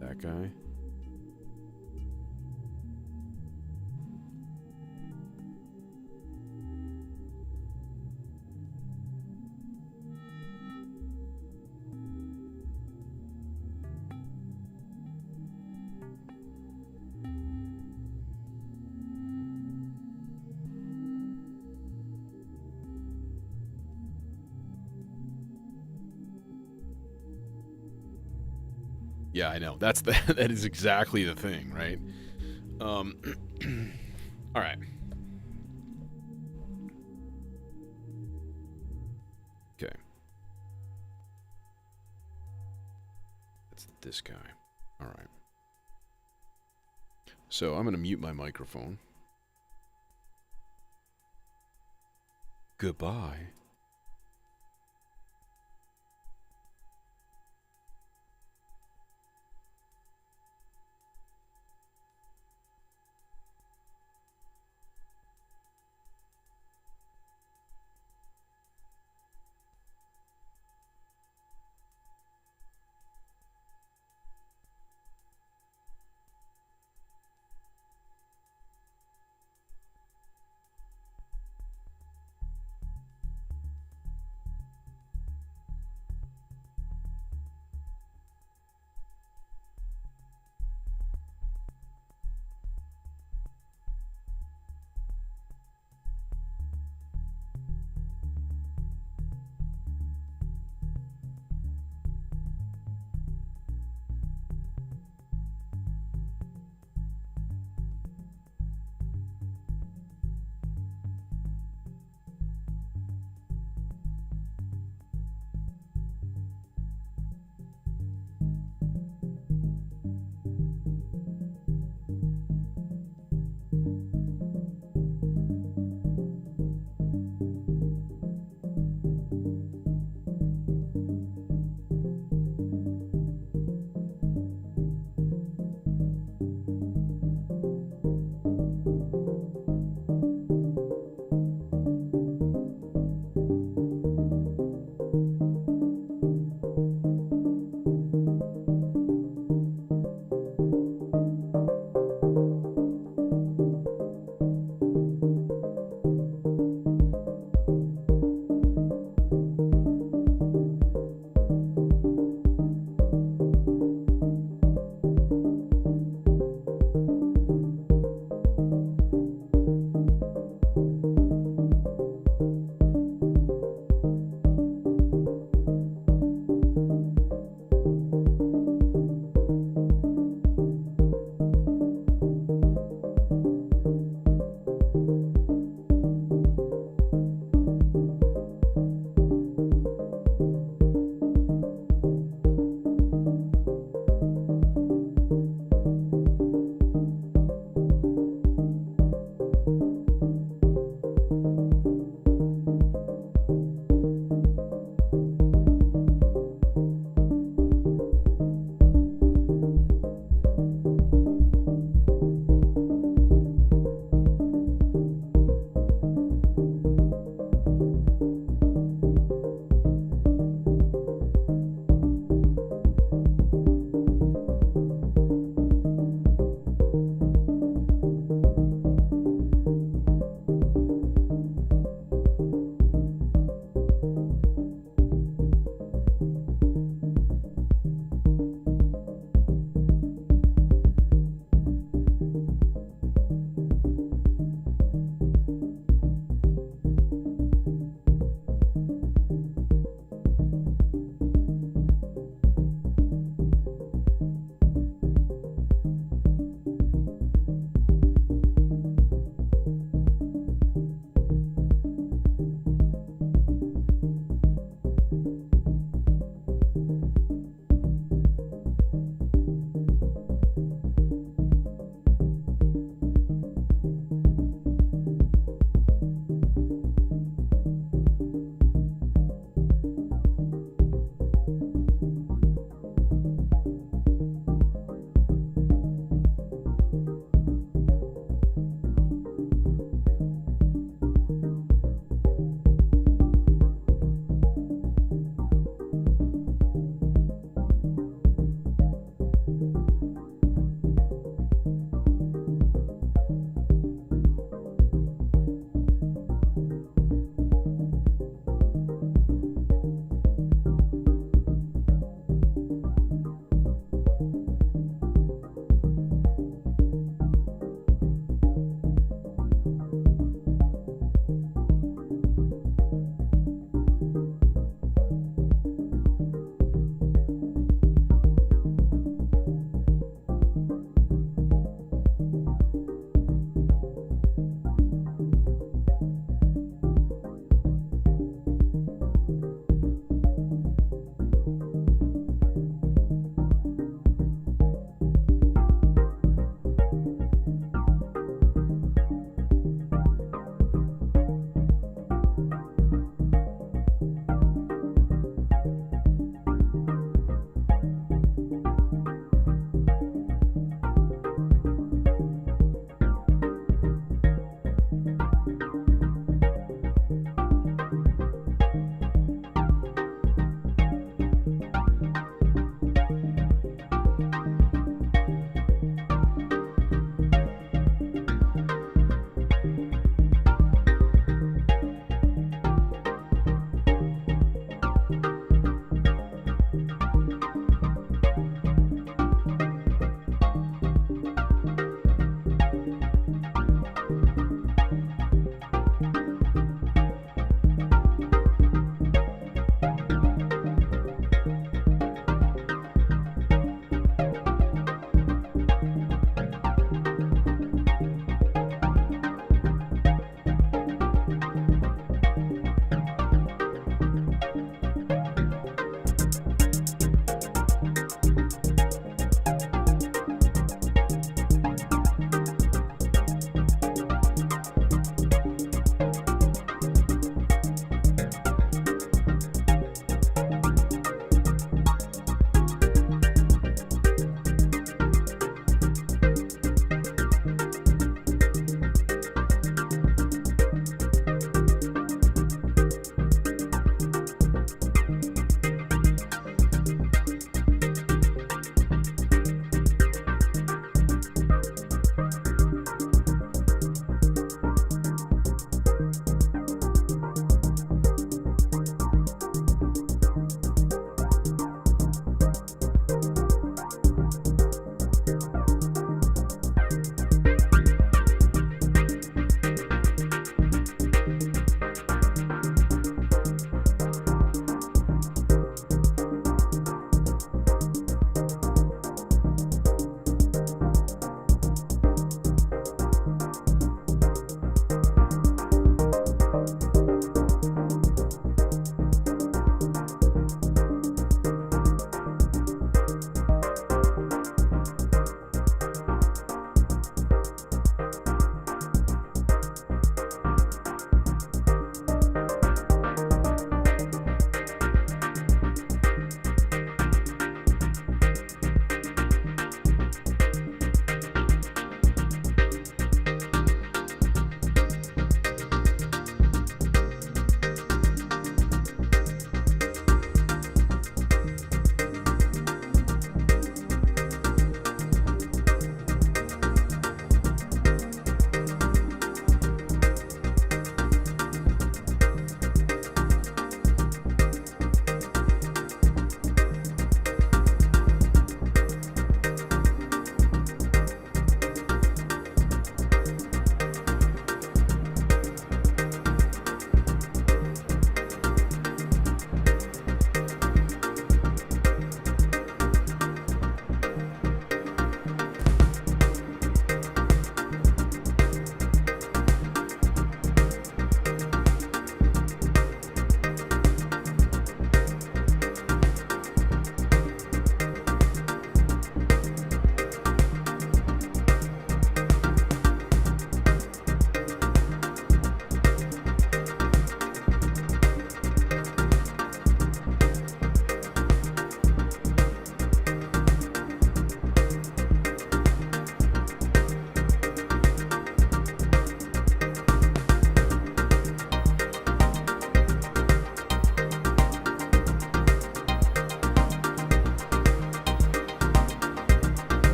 that guy. Yeah, I know. That's the, that is exactly the thing, right? All right. Okay. That's this guy. All right. So I'm going to mute my microphone. Goodbye.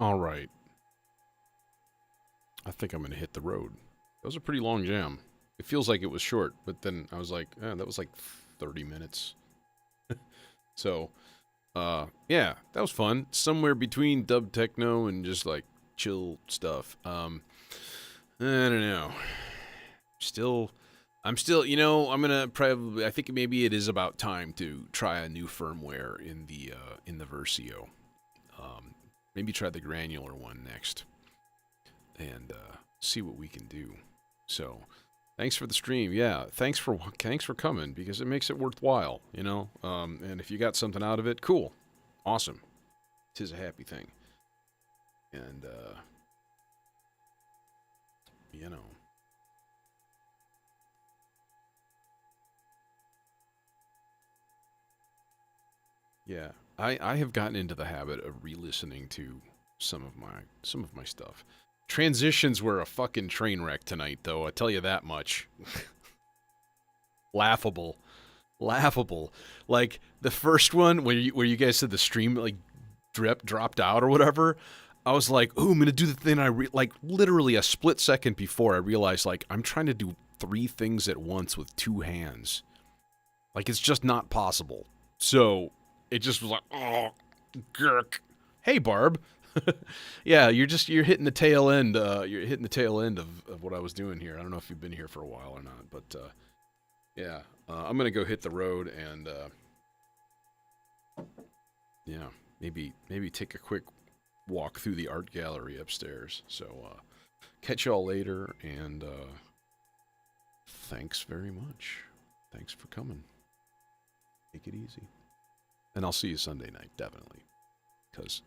All right. I think I'm going to hit the road. That was a pretty long jam. It feels like it was short, but then I was like, that was like 30 minutes. So, yeah, that was fun. Somewhere between dub techno and just like chill stuff. I don't know. I'm still, I'm gonna probably. I think maybe it is about time to try a new firmware in the Versio. Maybe try the granular one next, and see what we can do. So, thanks for the stream. Yeah, thanks for coming because it makes it worthwhile. And if you got something out of it, cool, awesome. 'Tis a happy thing, and you know. Yeah, I have gotten into the habit of re-listening to some of my stuff. Transitions were a fucking train wreck tonight, though. I tell you that much. Laughable, laughable. Like the first one where you guys said the stream like dropped out or whatever. I was like, "Ooh, I'm gonna do the thing." Like literally a split second before I realized like I'm trying to do 3 things at once with 2 hands. Like it's just not possible. So it just was like, oh, gurk. Hey, Barb. Yeah, you're hitting the tail end. You're hitting the tail end of what I was doing here. I don't know if you've been here for a while or not, but yeah, I'm gonna go hit the road and yeah, maybe take a quick walk through the art gallery upstairs. So catch y'all later, and thanks very much. Thanks for coming. Take it easy. And I'll see you Sunday night, definitely. Because